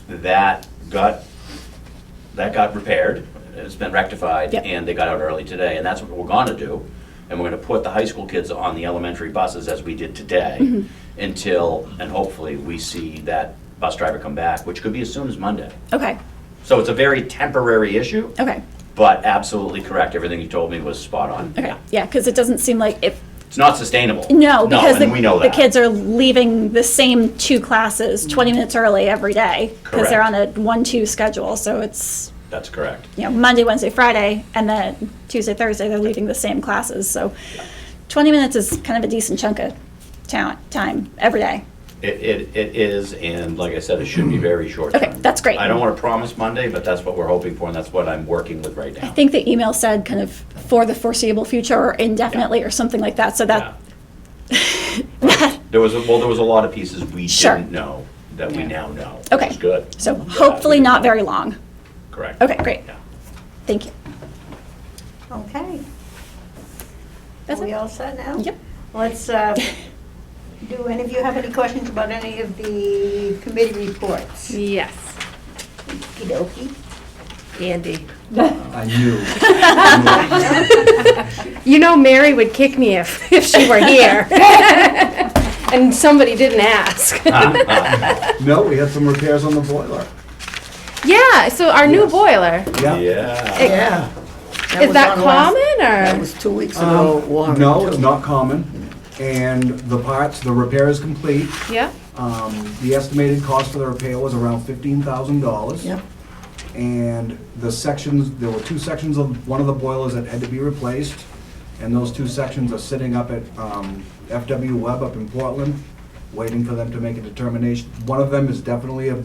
Speaker 5: That got repaired, it's been rectified,
Speaker 4: Yep.
Speaker 5: and they got out early today. And that's what we're gonna do. And we're gonna put the high school kids on the elementary buses as we did today until, and hopefully, we see that bus driver come back, which could be as soon as Monday.
Speaker 4: Okay,
Speaker 5: So it's a very temporary issue,
Speaker 4: okay,
Speaker 5: but absolutely correct. Everything you told me was spot on.
Speaker 4: okay. Yeah, because it doesn't seem like if,
Speaker 5: It's not sustainable.
Speaker 4: no, because
Speaker 5: and we know
Speaker 4: the
Speaker 5: that.
Speaker 4: kids are leaving the same 2 classes 20 minutes early every day. Because they're on
Speaker 5: Correct.
Speaker 4: a 1-2 schedule, so it's,
Speaker 5: That's correct.
Speaker 4: Monday, Wednesday, Friday, and then Tuesday, Thursday, they're leaving the same classes, so 20 minutes is kind of a decent chunk of time every day.
Speaker 5: It is, and like I said, it should be very short term.
Speaker 4: Okay, that's great.
Speaker 5: I don't want to promise Monday, but that's what we're hoping for, and that's what I'm working with right
Speaker 4: I
Speaker 5: now.
Speaker 4: think the email said kind of for the foreseeable future or indefinitely or something like that, so that,
Speaker 5: There was a lot of pieces we
Speaker 4: Sure.
Speaker 5: didn't know that we now know,
Speaker 4: Okay.
Speaker 5: which is good.
Speaker 4: so hopefully not very long.
Speaker 5: Correct.
Speaker 4: Okay, great.
Speaker 5: Yeah.
Speaker 4: Thank you.
Speaker 1: Okay.
Speaker 4: That's
Speaker 1: Are we
Speaker 4: it.
Speaker 1: all set now?
Speaker 4: Yep.
Speaker 1: Let's, do any of you have any questions about any of the committee reports?
Speaker 7: Yes,
Speaker 1: Okey-dokey.
Speaker 7: Andy.
Speaker 11: I knew.
Speaker 7: You know Mary would kick me if she were here. And somebody didn't ask.
Speaker 11: No, we had some repairs on the boiler.
Speaker 7: Yeah, so our new boiler,
Speaker 11: Yeah.
Speaker 5: Yeah.
Speaker 9: Yeah.
Speaker 7: is that
Speaker 9: was on last-
Speaker 7: common
Speaker 9: That
Speaker 7: or?
Speaker 9: was 2 weeks ago, Warren.
Speaker 11: No, it's
Speaker 9: too.
Speaker 11: not common. And the parts, the repair is complete.
Speaker 7: Yeah,
Speaker 11: The estimated cost for the repair was around $15,000.
Speaker 9: Yep.
Speaker 11: And the sections, there were 2 sections of one of the boilers that had to be replaced. And those 2 sections are sitting up at FW Webb up in Portland, waiting for them to make a determination. One of them is definitely a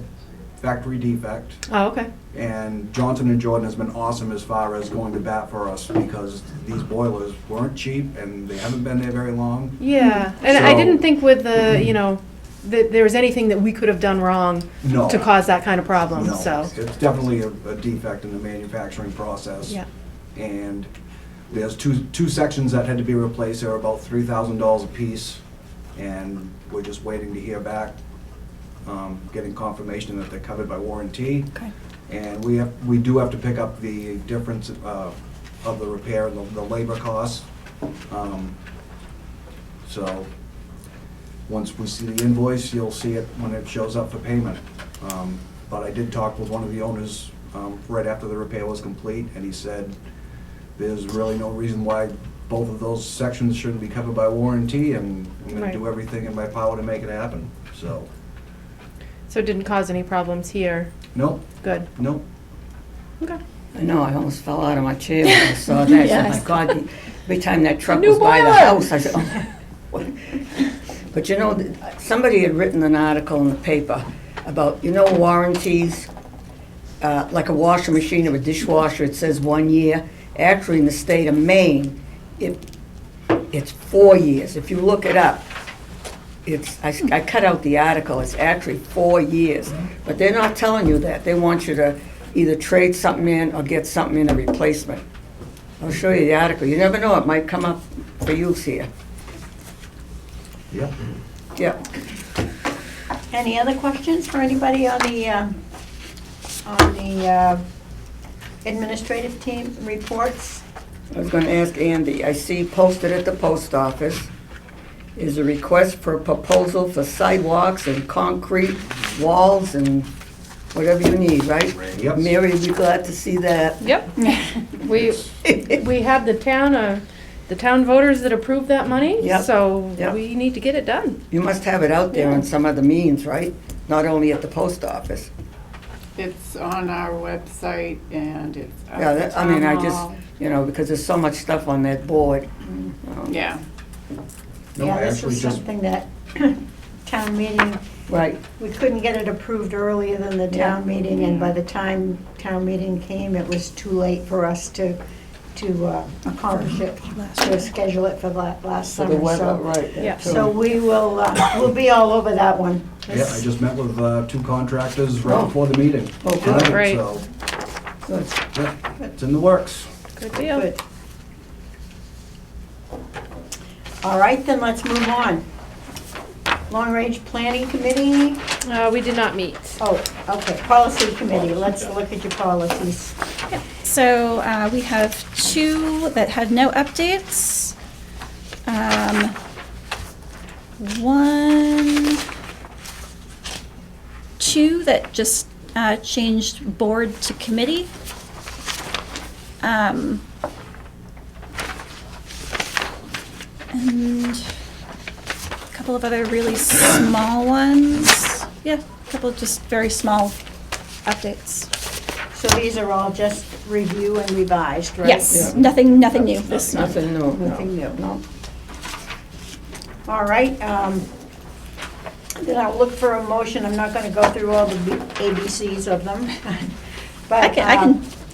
Speaker 11: factory defect.
Speaker 7: oh, okay.
Speaker 11: And Johnson & Jordan has been awesome as far as going to bat for us because these boilers weren't cheap and they haven't been there very long.
Speaker 7: Yeah, and I
Speaker 11: So-
Speaker 7: didn't think with the, that there was anything that we could have done wrong
Speaker 11: No.
Speaker 7: to cause that kind of problem,
Speaker 11: No,
Speaker 7: so.
Speaker 11: it's definitely a defect in the manufacturing process.
Speaker 7: Yeah.
Speaker 11: And there's two sections that had to be replaced. They're about $3,000 a piece. And we're just waiting to hear back, getting confirmation that they're covered by warranty.
Speaker 4: Okay.
Speaker 11: And we do have to pick up the difference of the repair and the labor costs. So, once we see the invoice, you'll see it when it shows up for payment. But I did talk with one of the owners right after the repair was complete, and he said there's really no reason why both of those sections shouldn't be covered by warranty, and I'm gonna do
Speaker 7: Right.
Speaker 11: everything in my power to make it happen, so.
Speaker 7: So it didn't cause any problems here?
Speaker 11: Nope,
Speaker 7: Good.
Speaker 11: nope.
Speaker 7: Okay.
Speaker 9: I know, I almost fell out of my chair when I saw that. I said,
Speaker 4: Yes.
Speaker 9: my God, every time that truck
Speaker 7: New
Speaker 9: was by the
Speaker 7: boiler.
Speaker 9: house, I said, oh. What? But you know, somebody had written an article in the paper about, warranties, like a washing machine or a dishwasher, it says 1 year. Actually, in the state of Maine, it's 4 years. If you look it up, I cut out the article, it's actually 4 years. But they're not telling you that. They want you to either trade something in or get something in a replacement. I'll show you the article. You never know, it might come up for use here.
Speaker 11: Yep.
Speaker 9: Yep.
Speaker 1: Any other questions for anybody on the administrative team reports?
Speaker 9: I was gonna ask Andy, I see posted at the post office is a request for a proposal for sidewalks and concrete walls and whatever you need, right?
Speaker 11: Yep.
Speaker 9: Mary would be glad to see that.
Speaker 7: Yep. We have the town voters that approved that money,
Speaker 9: Yep.
Speaker 7: so
Speaker 9: Yep.
Speaker 7: we need to get it done.
Speaker 9: You must have it out there on some other means, right? Not only at the post office.
Speaker 3: It's on our website and it's at
Speaker 9: Yeah,
Speaker 3: the
Speaker 9: that, I mean,
Speaker 3: town
Speaker 9: I just,
Speaker 3: hall.
Speaker 9: because there's so much stuff on that board.
Speaker 3: Yeah.
Speaker 11: No,
Speaker 1: Yeah,
Speaker 11: I
Speaker 1: this
Speaker 11: actually
Speaker 1: was
Speaker 11: just,
Speaker 1: something that town meeting,
Speaker 9: Right,
Speaker 1: we couldn't get it approved earlier than the town meeting, and by the time town meeting came, it was too late for us to accomplish it, to schedule it for last
Speaker 9: for the
Speaker 1: summer,
Speaker 9: weather,
Speaker 1: so.
Speaker 9: right.
Speaker 7: Yeah.
Speaker 1: So we will, we'll be all over that one.
Speaker 11: yeah, I just met with 2 contractors right
Speaker 9: Oh.
Speaker 11: before the meeting.
Speaker 9: Oh, good.
Speaker 11: tonight,
Speaker 7: Great.
Speaker 11: So,
Speaker 9: Good.
Speaker 11: yeah, it's in the works.
Speaker 7: Good deal.
Speaker 1: Good. All right, then let's move on. Long Range Planning Committee,
Speaker 7: We did not meet.
Speaker 1: oh, okay, Policy Committee, let's look at your policies.
Speaker 4: So we have 2 that had no updates. 2 that just changed board to committee. And a couple of other really small ones. Yeah, a couple of just very small updates.
Speaker 1: So these are all just review and revised, right?
Speaker 4: Yes, nothing new this month.
Speaker 9: Nothing new.
Speaker 1: Nothing new.
Speaker 9: No.
Speaker 1: All right, then I'll look for a motion, I'm not gonna go through all the ABCs of them, but.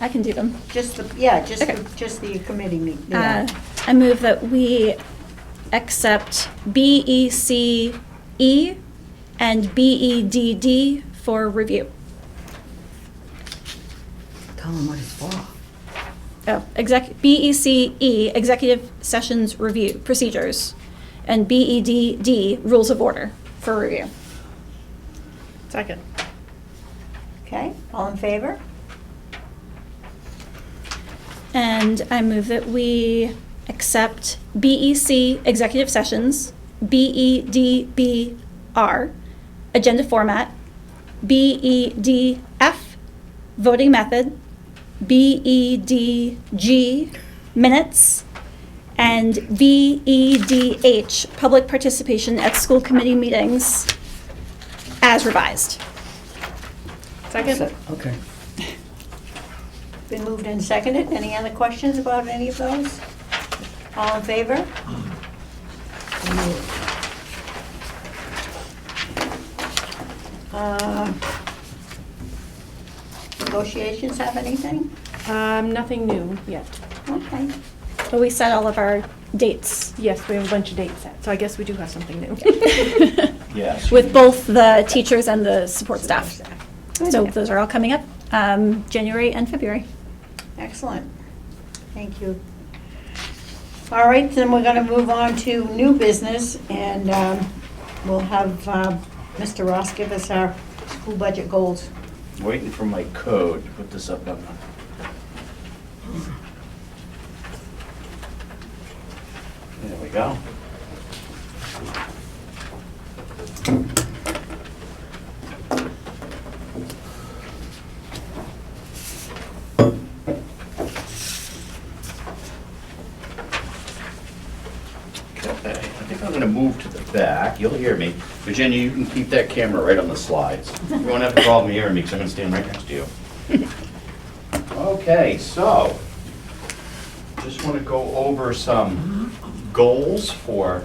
Speaker 4: I can do them.
Speaker 1: Just the, yeah, just
Speaker 4: Okay.
Speaker 1: just the committee meeting.
Speaker 4: I move that we accept BECE and BEDD for review.
Speaker 9: Tell them what it's for.
Speaker 4: Oh, BECE, Executive Sessions Review Procedures, and BEDD, Rules of Order for review.
Speaker 7: Second.
Speaker 1: Okay, all in favor?
Speaker 4: And I move that we accept BEC Executive Sessions, BEDBR, Agenda Format, BEDF, Voting Method, BEDG, Minutes, and BEDH, Public Participation at School Committee Meetings, as revised.
Speaker 7: Second.
Speaker 9: Okay.
Speaker 1: Been moved and seconded. Any other questions about any of those? All in favor? Negotiations have anything?
Speaker 7: Nothing new yet.
Speaker 1: Okay.
Speaker 4: But we set all of our dates
Speaker 7: Yes, we have a bunch of dates set, so I guess we do have something new.
Speaker 5: Yes.
Speaker 4: with both the teachers and the support staff. So those are all coming up, January and February.
Speaker 1: Excellent. Thank you. All right, then we're gonna move on to new business, and we'll have Mr. Ross give us our school budget goals.
Speaker 5: Waiting for my code to put this up on the. There we go. Okay, I think I'm gonna move to the back. You'll hear me. Virginia, you can keep that camera right on the slides. You won't have a problem hearing me because I'm gonna stand right next to you. Okay, so, just wanna go over some goals for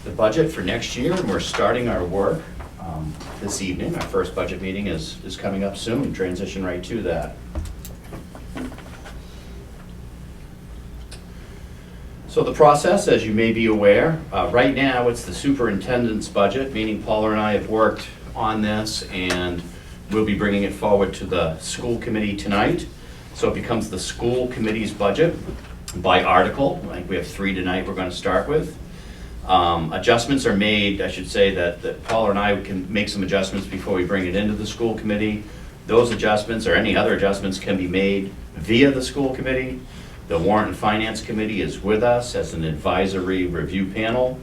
Speaker 5: the budget for next year, and we're starting our work this evening. Our first budget meeting is coming up soon, transition right to that. So the process, as you may be aware, right now it's the superintendent's budget, meaning Paula and I have worked on this and we'll be bringing it forward to the school committee tonight. So it becomes the school committee's budget by article. I think we have 3 tonight we're going to start with. Adjustments are made, I should say that Paula and I can make some adjustments before we bring it into the school committee. Those adjustments or any other adjustments can be made via the school committee. The Warrant and Finance Committee is with us as an advisory review panel.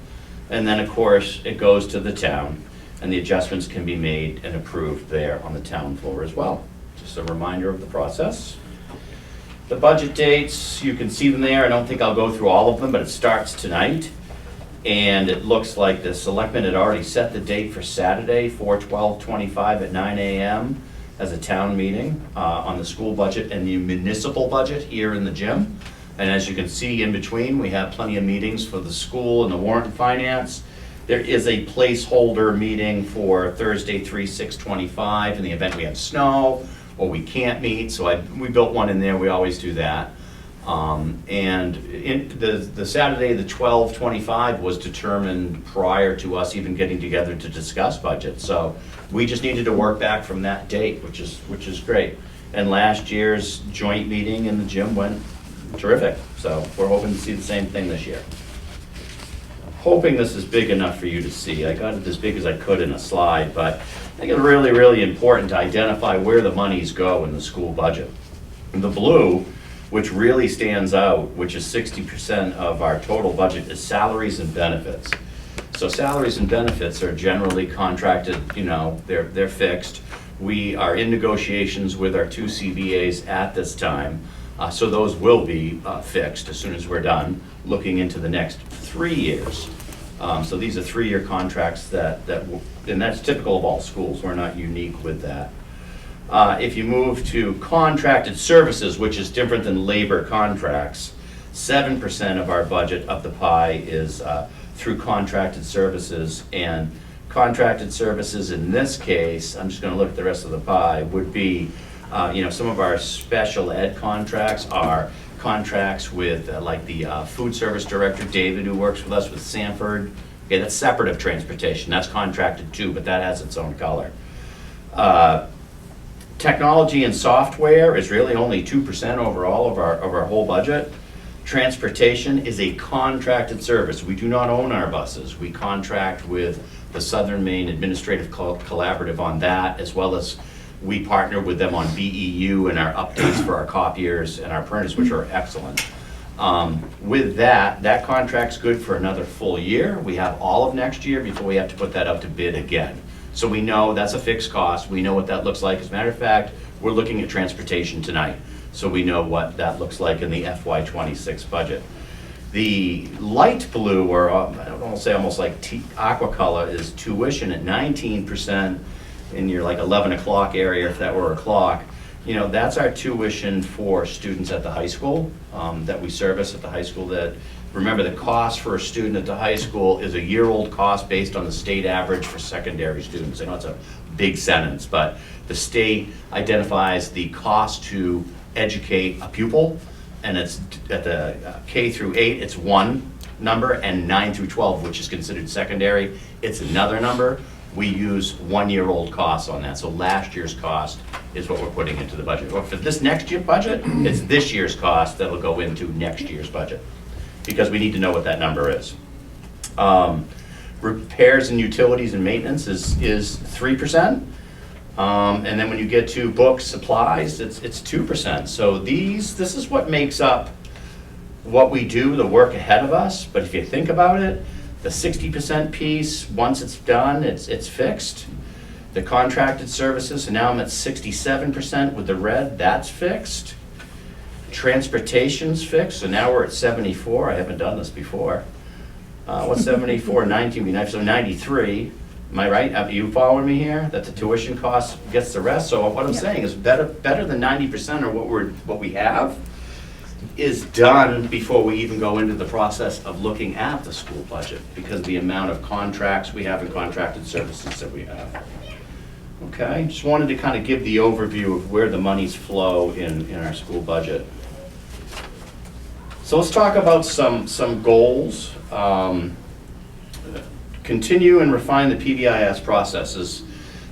Speaker 5: And then, of course, it goes to the town, and the adjustments can be made and approved there on the town floor as well. Just a reminder of the process. The budget dates, you can see them there. I don't think I'll go through all of them, but it starts tonight. And it looks like the selectmen had already set the date for Saturday, 4/12/25 at 9 a.m. as a town meeting on the school budget and the municipal budget here in the gym. And as you can see in between, we have plenty of meetings for the school and the warrant and finance. There is a placeholder meeting for Thursday, 3/6/25 in the event we have snow or we can't meet. So we built one in there, we always do that. And in the Saturday, the 12/25 was determined prior to us even getting together to discuss budget. So we just needed to work back from that date, which is great. And last year's joint meeting in the gym went terrific. So we're hoping to see the same thing this year. Hoping this is big enough for you to see. I got it as big as I could in a slide, but I think it's really, really important to identify where the monies go in the school budget. And the blue, which really stands out, which is 60% of our total budget, is salaries and benefits. So salaries and benefits are generally contracted, they're fixed. We are in negotiations with our 2 CBAs at this time, so those will be fixed as soon as we're done, looking into the next 3 years. So these are 3-year contracts and that's typical of all schools, we're not unique with that. If you move to contracted services, which is different than labor contracts, 7% of our budget of the pie is through contracted services. And contracted services in this case, I'm just going to look at the rest of the pie, would be, some of our special ed contracts are contracts with like the food service director, David, who works with us with Sanford. Okay, that's separate of transportation. That's contracted too, but that has its own color. Technology and software is really only 2% overall of our whole budget. Transportation is a contracted service. We do not own our buses. We contract with the Southern Maine Administrative Collaborative on that, as well as we partner with them on BEU and our updates for our copiers and our printers, which are excellent. With that contract's good for another full year. We have all of next year before we have to put that up to bid again. So we know that's a fixed cost. We know what that looks like. As a matter of fact, we're looking at transportation tonight. So we know what that looks like in the FY26 budget. The light blue, or I don't want to say almost like aqua color, is tuition at 19% in your like 11 o'clock area, if that were a clock. That's our tuition for students at the high school that we service at the high school. That remember, the cost for a student at the high school is a year-old cost based on the state average for secondary students. I know it's a big sentence, but the state identifies the cost to educate a pupil, and it's at the K through 8, it's one number, and 9 through 12, which is considered secondary, it's another number. We use 1-year-old costs on that. So last year's cost is what we're putting into the budget. Or for this next year budget, it's this year's cost that'll go into next year's budget, because we need to know what that number is. Repairs and utilities and maintenance is 3%. And then when you get to books, supplies, it's 2%. So this is what makes up what we do, the work ahead of us. But if you think about it, the 60% piece, once it's done, it's fixed. The contracted services, so now I'm at 67% with the red, that's fixed. Transportation's fixed, so now we're at 74. I haven't done this before. What's 74, 19, be nice, so 93. Am I right? Are you following me here? That the tuition cost gets the rest? So what I'm saying is better than 90% of what we have is done before we even go into the process of looking at the school budget, because the amount of contracts we have and contracted services that we have. Okay, just wanted to kind of give the overview of where the monies flow in our school budget. So let's talk about some goals. Continue and refine the PBIS processes.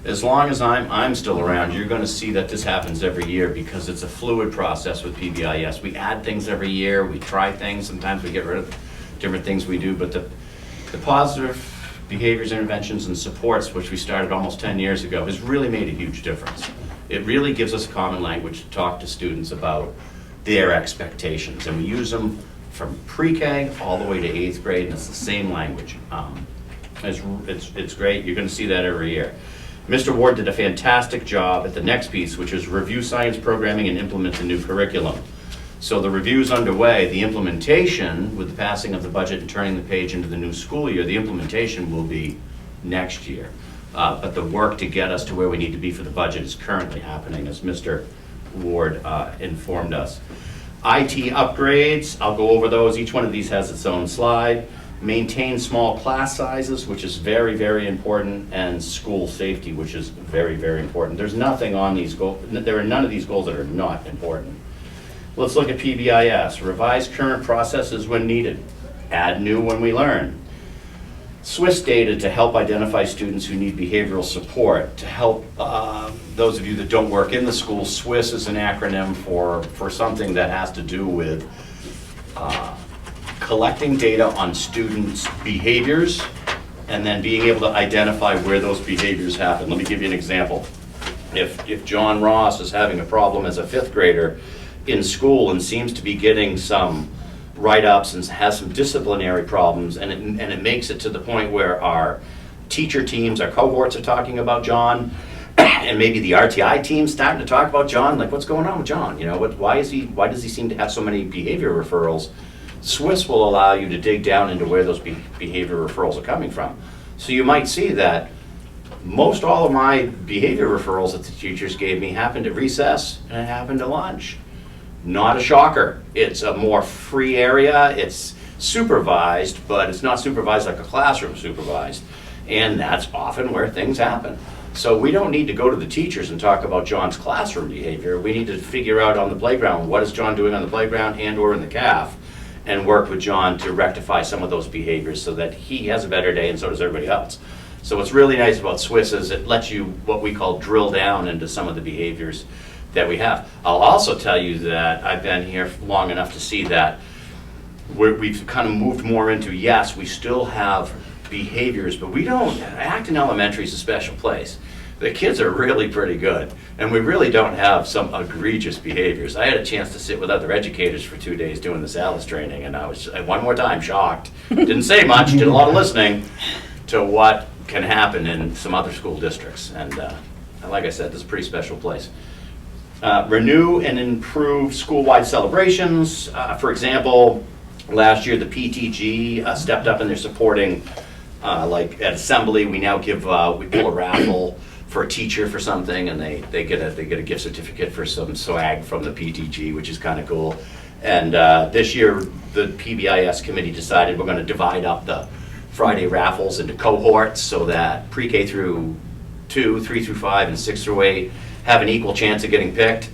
Speaker 5: As long as I'm still around, you're going to see that this happens every year because it's a fluid process with PBIS. We add things every year, we try things, sometimes we get rid of different things we do, but the positive behaviors, interventions, and supports, which we started almost 10 years ago, has really made a huge difference. It really gives us a common language to talk to students about their expectations, and we use them from pre-K all the way to 8th grade, and it's the same language. It's great. You're going to see that every year. Mr. Ward did a fantastic job at the next piece, which is review science programming and implement a new curriculum. So the review's underway. The implementation, with the passing of the budget and turning the page into the new school year, the implementation will be next year. But the work to get us to where we need to be for the budget is currently happening, as Mr. Ward informed us. IT upgrades, I'll go over those. Each one of these has its own slide. Maintain small class sizes, which is very, very important, and school safety, which is very, very important. There's nothing on these goals, there are none of these goals that are not important. Let's look at PBIS. Revise current processes when needed. Add new when we learn. SWIS data to help identify students who need behavioral support. To help those of you that don't work in the school, SWIS is an acronym for something that has to do with collecting data on students' behaviors and then being able to identify where those behaviors happen. Let me give you an example. If John Ross is having a problem as a 5th grader in school and seems to be getting some write-ups and has some disciplinary problems, and it makes it to the point where our teacher teams, our cohorts are talking about John, and maybe the RTI team's starting to talk about John, like what's going on with John? You know, why does he seem to have so many behavior referrals? SWIS will allow you to dig down into where those behavior referrals are coming from. So you might see that most all of my behavior referrals that the teachers gave me happened at recess and it happened at lunch. Not a shocker. It's a more free area. It's supervised, but it's not supervised like a classroom supervised. And that's often where things happen. So we don't need to go to the teachers and talk about John's classroom behavior. We need to figure out on the playground, what is John doing on the playground and or in the CAF, and work with John to rectify some of those behaviors so that he has a better day and so does everybody else. So what's really nice about SWIS is it lets you, what we call, drill down into some of the behaviors that we have. I'll also tell you that I've been here long enough to see that we've kind of moved more into, yes, we still have behaviors, but we don't, Acton Elementary is a special place. The kids are really pretty good, and we really don't have some egregious behaviors. I had a chance to sit with other educators for 2 days doing the SALIS training, and I was, one more time, shocked. Didn't say much, did a lot of listening to what can happen in some other school districts. And like I said, this is a pretty special place. Renew and improve school-wide celebrations. For example, last year the PTG stepped up and they're supporting, like at assembly, we now give, we pull a raffle for a teacher for something, and they get a gift certificate for some swag from the PTG, which is kind of cool. And this year, the PBIS committee decided we're going to divide up the Friday raffles into cohorts so that pre-K through 2, 3 through 5, and 6 through 8 have an equal chance of getting picked.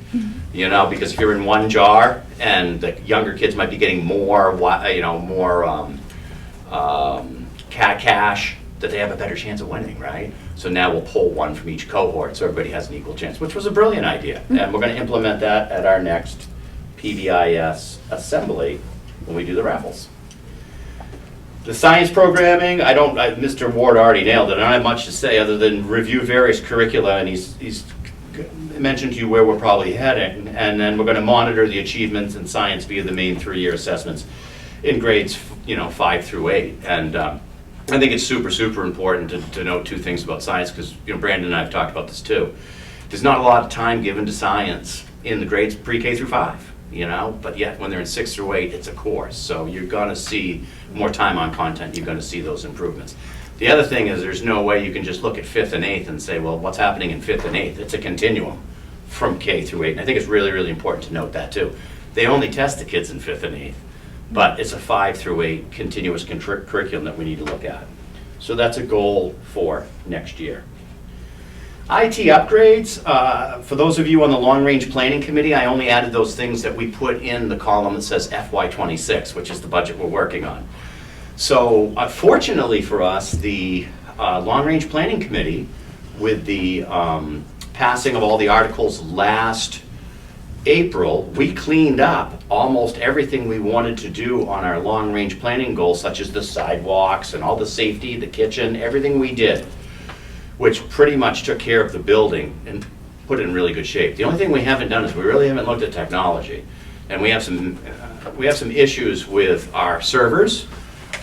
Speaker 5: You know, because if you're in one jar, and the younger kids might be getting more, you know, more cat cash, that they have a better chance of winning, right? So now we'll pull one from each cohort so everybody has an equal chance, which was a brilliant idea. And we're going to implement that at our next PBIS assembly when we do the raffles. The science programming, Mr. Ward already nailed it. I don't have much to say other than review various curricula, and he's mentioned to you where we're probably heading. And then we're going to monitor the achievements in science via the main 3-year assessments in grades, 5 through 8. And I think it's super, super important to note 2 things about science, because Brandon and I have talked about this too. There's not a lot of time given to science in the grades pre-K through 5. But yet when they're in 6 through 8, it's a course. So you're gonna see more time on content, you're gonna see those improvements. The other thing is there's no way you can just look at 5th and 8th and say, well, what's happening in 5th and 8th? It's a continuum from K through 8. And I think it's really, really important to note that too. They only test the kids in 5th and 8th, but it's a 5 through 8 continuous curriculum that we need to look at. So that's a goal for next year. IT upgrades, for those of you on the Long Range Planning Committee, I only added those things that we put in the column that says FY26, which is the budget we're working on. So fortunately for us, the Long Range Planning Committee, with the passing of all the articles last April, we cleaned up almost everything we wanted to do on our long range planning goals, such as the sidewalks and all the safety, the kitchen, everything we did, which pretty much took care of the building and put it in really good shape. The only thing we haven't done is we really haven't looked at technology. And we have some issues with our servers.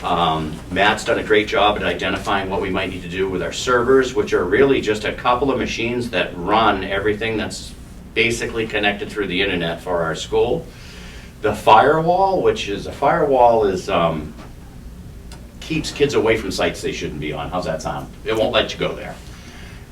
Speaker 5: Matt's done a great job at identifying what we might need to do with our servers, which are really just a couple of machines that run everything that's basically connected through the internet for our school. The firewall, keeps kids away from sites they shouldn't be on. How's that sound? It won't let you go there.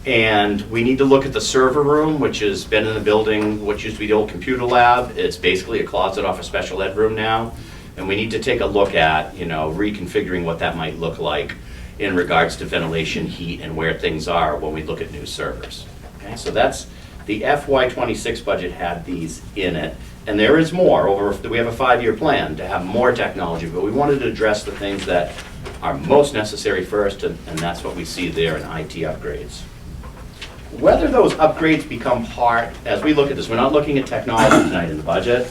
Speaker 5: And we need to look at the server room, which has been in the building, which used to be the old computer lab. It's basically a closet off a special ed room now. And we need to take a look at, reconfiguring what that might look like in regards to ventilation, heat, and where things are when we look at new servers. Okay, so that's the FY26 budget had these in it. And there is more. We have a 5-year plan to have more technology, but we wanted to address the things that are most necessary first, and that's what we see there in IT upgrades. Whether those upgrades become part, as we look at this, we're not looking at technology tonight in the budget,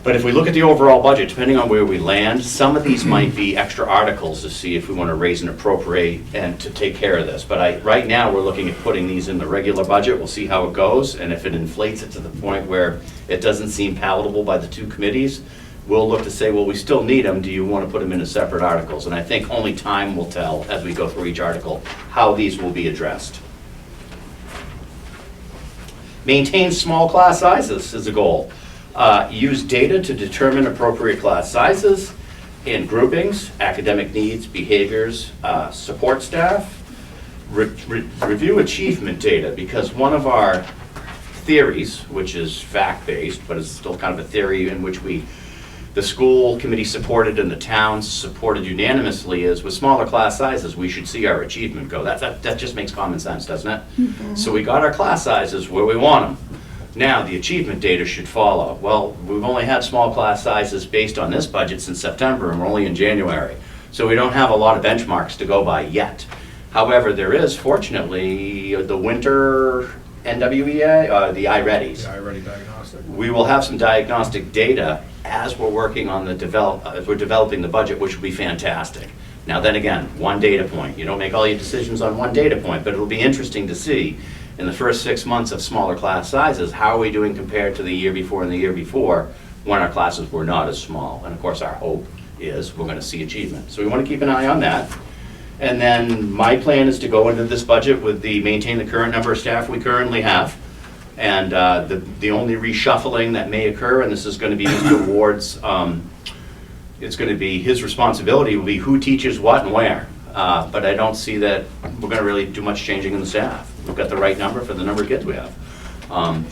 Speaker 5: but if we look at the overall budget, depending on where we land, some of these might be extra articles to see if we want to raise and appropriate and to take care of this. But right now, we're looking at putting these in the regular budget. We'll see how it goes, and if it inflates it to the point where it doesn't seem palatable by the 2 committees, we'll look to say, well, we still need them. Do you want to put them into separate articles? And I think only time will tell as we go through each article how these will be addressed. Maintain small class sizes is a goal. Use data to determine appropriate class sizes in groupings, academic needs, behaviors, support staff. Review achievement data, because one of our theories, which is fact-based, but it's still kind of a theory in which the school committee supported and the towns supported unanimously, is with smaller class sizes, we should see our achievement go. That just makes common sense, doesn't it? Mm-hmm. So we got our class sizes where we want them. Now, the achievement data should follow. Well, we've only had small class sizes based on this budget since September, and we're only in January. So we don't have a lot of benchmarks to go by yet. However, there is, fortunately, the winter NWEA, the iReadies.
Speaker 6: The iReady diagnostic.
Speaker 5: We will have some diagnostic data as we're working on as we're developing the budget, which will be fantastic. Now then again, one data point. You don't make all your decisions on one data point, but it'll be interesting to see in the first 6 months of smaller class sizes, how are we doing compared to the year before and the year before when our classes were not as small? And of course, our hope is we're going to see achievement. So we want to keep an eye on that. And then my plan is to go into this budget with maintain the current number of staff we currently have. And the only reshuffling that may occur, and this is going to be Mr. Ward's, it's going to be his responsibility, will be who teaches what and where. But I don't see that we're going to really do much changing in the staff. We've got the right number for the number of kids we have.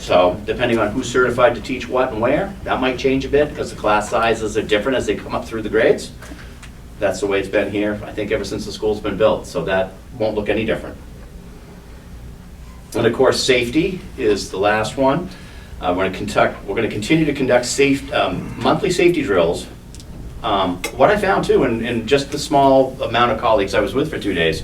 Speaker 5: So depending on who's certified to teach what and where, that might change a bit because the class sizes are different as they come up through the grades. That's the way it's been here, I think, ever since the school's been built. So that won't look any different. And of course, safety is the last one. We're going to continue to conduct monthly safety drills. What I found too, in just the small amount of colleagues I was with for 2 days,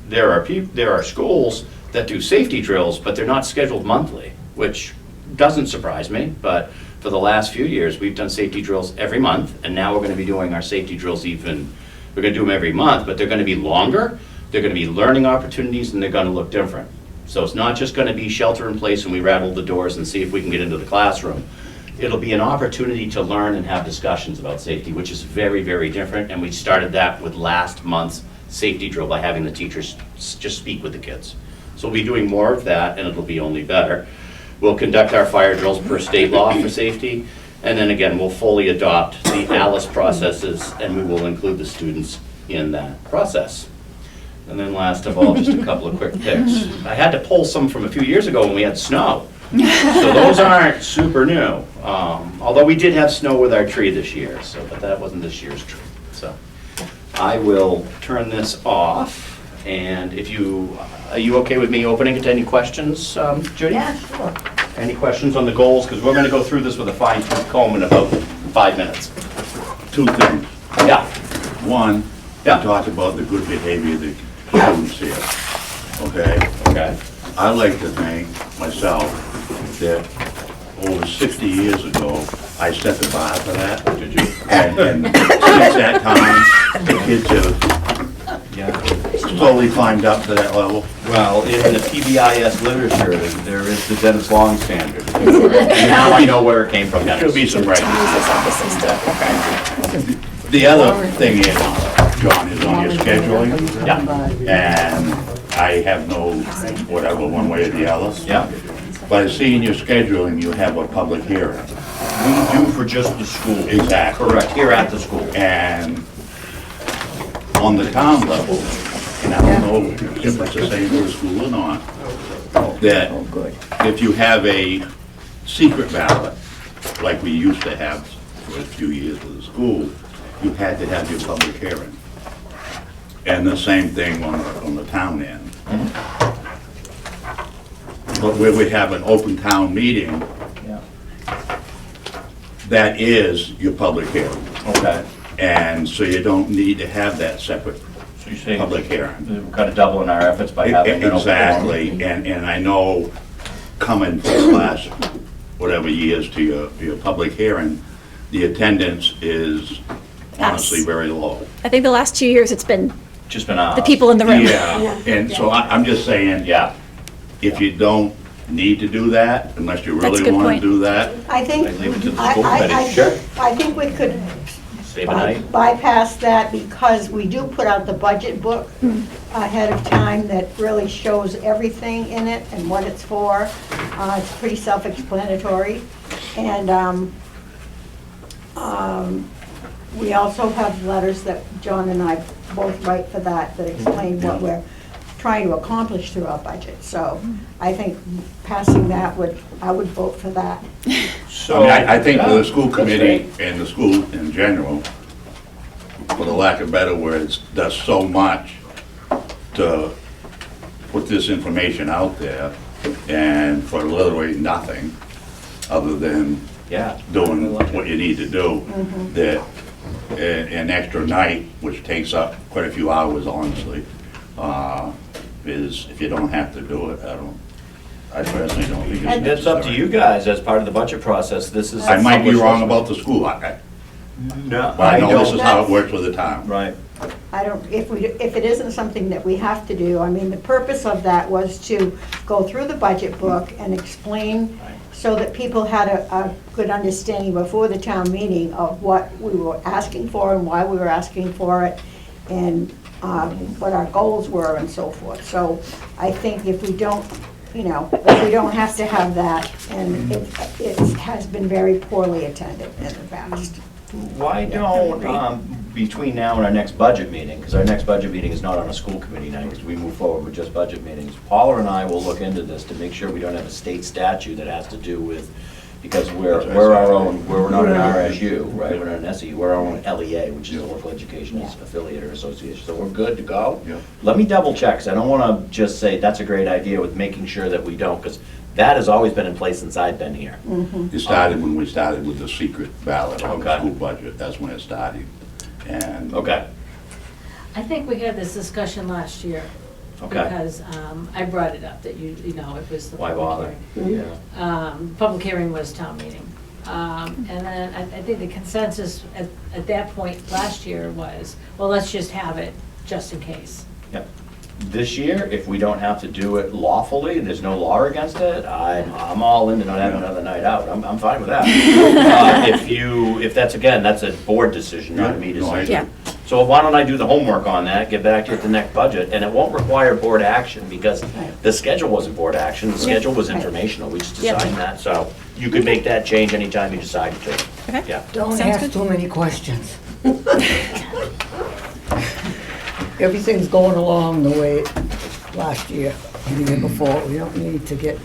Speaker 5: there are schools that do safety drills, but they're not scheduled monthly, which doesn't surprise me. But for the last few years, we've done safety drills every month, and now we're gonna be doing our safety drills we're gonna do them every month, but they're gonna be longer, they're gonna be learning opportunities, and they're gonna look different. So it's not just gonna be shelter in place and we rattle the doors and see if we can get into the classroom. It'll be an opportunity to learn and have discussions about safety, which is very, very different, and we started that with last month's safety drill by having the teachers just speak with the kids. So we'll be doing more of that, and it'll be only better. We'll conduct our fire drills per state law for safety, and then again, we'll fully adopt the ALICE processes, and we will include the students in that process. And then last of all, just a couple of quick picks. I had to pull some from a few years ago when we had snow. So those aren't super new, although we did have snow with our tree this year, but that wasn't this year's tree. So I will turn this off, and are you okay with me opening it to any questions, Judy?
Speaker 1: Yeah, sure.
Speaker 5: Any questions on the goals? Because we're going to go through this with a fine-tooth comb in about 5 minutes.
Speaker 10: Two things.
Speaker 5: Yeah.
Speaker 10: One, you
Speaker 5: Yeah.
Speaker 10: talked about the good behavior of the students here, okay?
Speaker 5: Okay.
Speaker 10: I like to think myself that over 60 years ago, I set the bar for that.
Speaker 5: Did you?
Speaker 10: And since that time, the kids have
Speaker 5: Yeah.
Speaker 10: slowly climbed up to that level.
Speaker 5: Well, in the PBIS literature, there is the Dennis Long standard. And now I know where it came from, Dennis.
Speaker 10: Should be some right. The other thing is, John, is on your scheduling.
Speaker 5: Yeah.
Speaker 10: And I have no, whatever, one way or the other.
Speaker 5: Yeah.
Speaker 10: But I see in your scheduling, you have a public hearing.
Speaker 5: We do for just the school.
Speaker 10: Exactly.
Speaker 5: Correct, here at the school.
Speaker 10: And on the town level, and I don't know if it's the same for the school or not, that if you have a secret ballot, like we used to have for a few years with the school, you had to have your public hearing. And the same thing on the town end. But where we have an open town meeting,
Speaker 5: Yeah.
Speaker 10: that is your public hearing.
Speaker 5: Okay.
Speaker 10: And so you don't need to have that separate
Speaker 5: So you're saying
Speaker 10: public hearing.
Speaker 5: we're kind of doubling our efforts by having an open forum?
Speaker 10: Exactly, and I know coming for the last whatever years to your public hearing, the attendance is honestly
Speaker 4: Yes.
Speaker 10: very low.
Speaker 4: I think the last 2 years, it's been
Speaker 5: Just been
Speaker 4: the people in the room.
Speaker 10: Yeah, and so I'm just saying,
Speaker 5: Yeah.
Speaker 10: if you don't need to do that, unless you
Speaker 4: That's a
Speaker 10: really
Speaker 4: good
Speaker 10: want to
Speaker 4: point.
Speaker 10: do that,
Speaker 1: I think,
Speaker 5: I'd leave it to the
Speaker 1: I-
Speaker 5: school
Speaker 1: I-
Speaker 5: committee.
Speaker 1: I
Speaker 5: Sure.
Speaker 1: think- I think we could
Speaker 5: Save a night.
Speaker 1: bypass that because we do put out the budget book ahead of time that really shows everything in it and what it's for. It's pretty self-explanatory. And we also have letters that John and I both write for that explain what we're trying to accomplish through our budget. So I think passing that I would vote for that.
Speaker 10: I mean, I think the school committee and the school in general, for the lack of better words, does so much to put this information out there, and for literally nothing, other than
Speaker 5: Yeah.
Speaker 10: doing what you need to do, that an extra night, which takes up quite a few hours, honestly, is, if you don't have to do it, I personally don't think it's necessary.
Speaker 5: It's up to you guys as part of the budget process. This is.
Speaker 10: I might be wrong about the school,
Speaker 5: No,
Speaker 10: but I know this
Speaker 5: don't.
Speaker 10: is how it works with the town.
Speaker 5: Right.
Speaker 1: I don't, if it isn't something that we have to do, I mean, the purpose of that was to go through the budget book and explain so that people had a good understanding before the town meeting of what we were asking for and why we were asking for it, and what our goals were and so forth. So I think if we don't, if we don't have to have that, and it has been very poorly attended in the past.
Speaker 5: Why don't, between now and our next budget meeting, because our next budget meeting is not on a school committee night, because we move forward with just budget meetings, Paula and I will look into this to make sure we don't have a state statute that has to do with, because we're our own, we're not an RSU, right, we're not an SEU, we're our own LEA, which is a local education affiliate or association, so we're good to go.
Speaker 10: Yeah.
Speaker 5: Let me double check, because I don't want to just say that's a great idea with making sure that we don't, because that has always been in place since I've been here.
Speaker 10: It started when we started with the secret ballot on the
Speaker 5: Okay.
Speaker 10: school budget, that's when it started. And
Speaker 5: Okay,
Speaker 12: I think we had this discussion last year.
Speaker 5: okay.
Speaker 12: Because I brought it up that it was the
Speaker 5: Why
Speaker 12: public
Speaker 5: bother?
Speaker 12: hearing.
Speaker 5: Yeah.
Speaker 12: Public hearing was town meeting. And then I think the consensus at that point last year was, well, let's just have it just in case.
Speaker 5: Yep. This year, if we don't have to do it lawfully, there's no law against it, I'm all in to not have another night out. I'm fine with that. If that's, again, that's a board decision, not a me
Speaker 10: No, I
Speaker 5: decision.
Speaker 4: Yeah.
Speaker 5: So why don't I do the homework on that, get back to you at the next budget, and it won't require board action, because the schedule wasn't board action, the schedule was informational, we just
Speaker 4: Yep.
Speaker 5: decided that, so you could make that change anytime you decided to.
Speaker 4: Okay.
Speaker 5: Yeah.
Speaker 9: Don't
Speaker 4: Sounds
Speaker 9: ask
Speaker 4: good.
Speaker 9: too many questions. Everything's going along the way last year and the year before. We don't need to get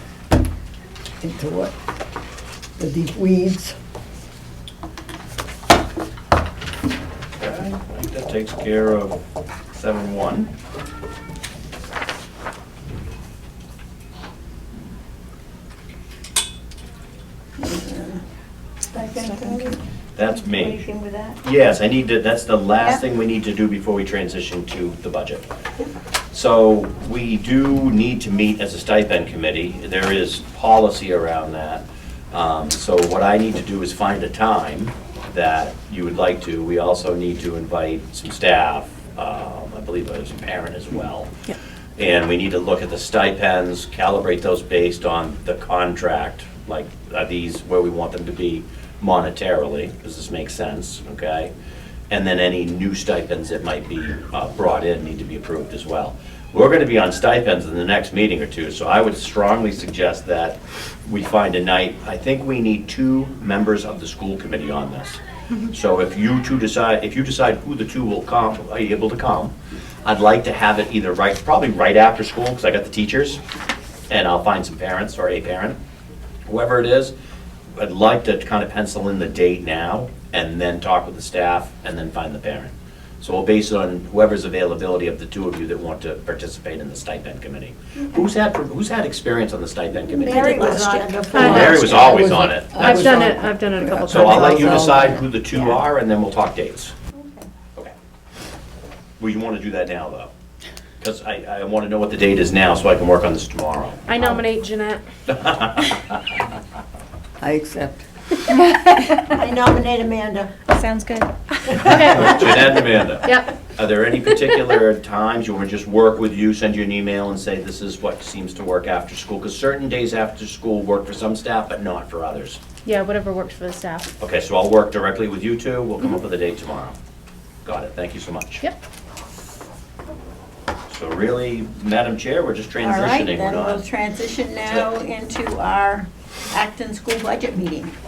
Speaker 9: into what, the deep weeds.
Speaker 5: Okay, I think that takes care of 7-1. That's me.
Speaker 1: Anything with that?
Speaker 5: Yes, I need to, that's the
Speaker 1: Yeah.
Speaker 5: last thing we need to do before we transition to the budget. So we do need to meet as a stipend committee. There is policy around that. So what I need to do is find a time that you would like to. We also need to invite some staff, I believe there's a parent as well.
Speaker 4: Yep.
Speaker 5: And we need to look at the stipends, calibrate those based on the contract, like, are these where we want them to be monetarily? Does this make sense, okay? And then any new stipends that might be brought in need to be approved as well. We're gonna be on stipends in the next meeting or two, so I would strongly suggest that we find a night. I think we need 2 members of the school committee on this. So if you decide who the 2 will come, are able to come, I'd like to have it either probably right after school, because I got the teachers, and I'll find some parents or a parent, whoever it is. I'd like to kind of pencil in the date now, and then talk with the staff, and then find the parent. So we'll base it on whoever's availability of the 2 of you that want to participate in the stipend committee. Who's had experience on the stipend committee?
Speaker 1: Mary was
Speaker 4: last
Speaker 1: on
Speaker 4: year.
Speaker 1: it before.
Speaker 5: Mary was always on it.
Speaker 7: I've done it a couple times.
Speaker 5: So I'll let you
Speaker 7: also.
Speaker 5: decide who the 2 are, and then we'll talk dates. Okay. Well, you want to do that now, though? Because I want to know what the date is now, so I can work on this tomorrow.
Speaker 7: I nominate Jeanette.
Speaker 9: I accept.
Speaker 1: I nominate Amanda.
Speaker 4: Sounds good.
Speaker 7: Okay,
Speaker 5: Jeanette and Amanda.
Speaker 7: yep.
Speaker 5: Are there any particular times you want to just work with you, send you an email and say this is what seems to work after school? Because certain days after school work for some staff, but not for others.
Speaker 7: Yeah, whatever works for the staff.
Speaker 5: Okay, so I'll work directly with you 2. We'll come up with a date tomorrow. Got it. Thank you so much.
Speaker 7: Yep.
Speaker 5: So really, Madam Chair, we're just
Speaker 1: All right,
Speaker 5: transitioning. We're
Speaker 1: then we'll
Speaker 5: not.
Speaker 1: transition now into our Acton School Budget meeting.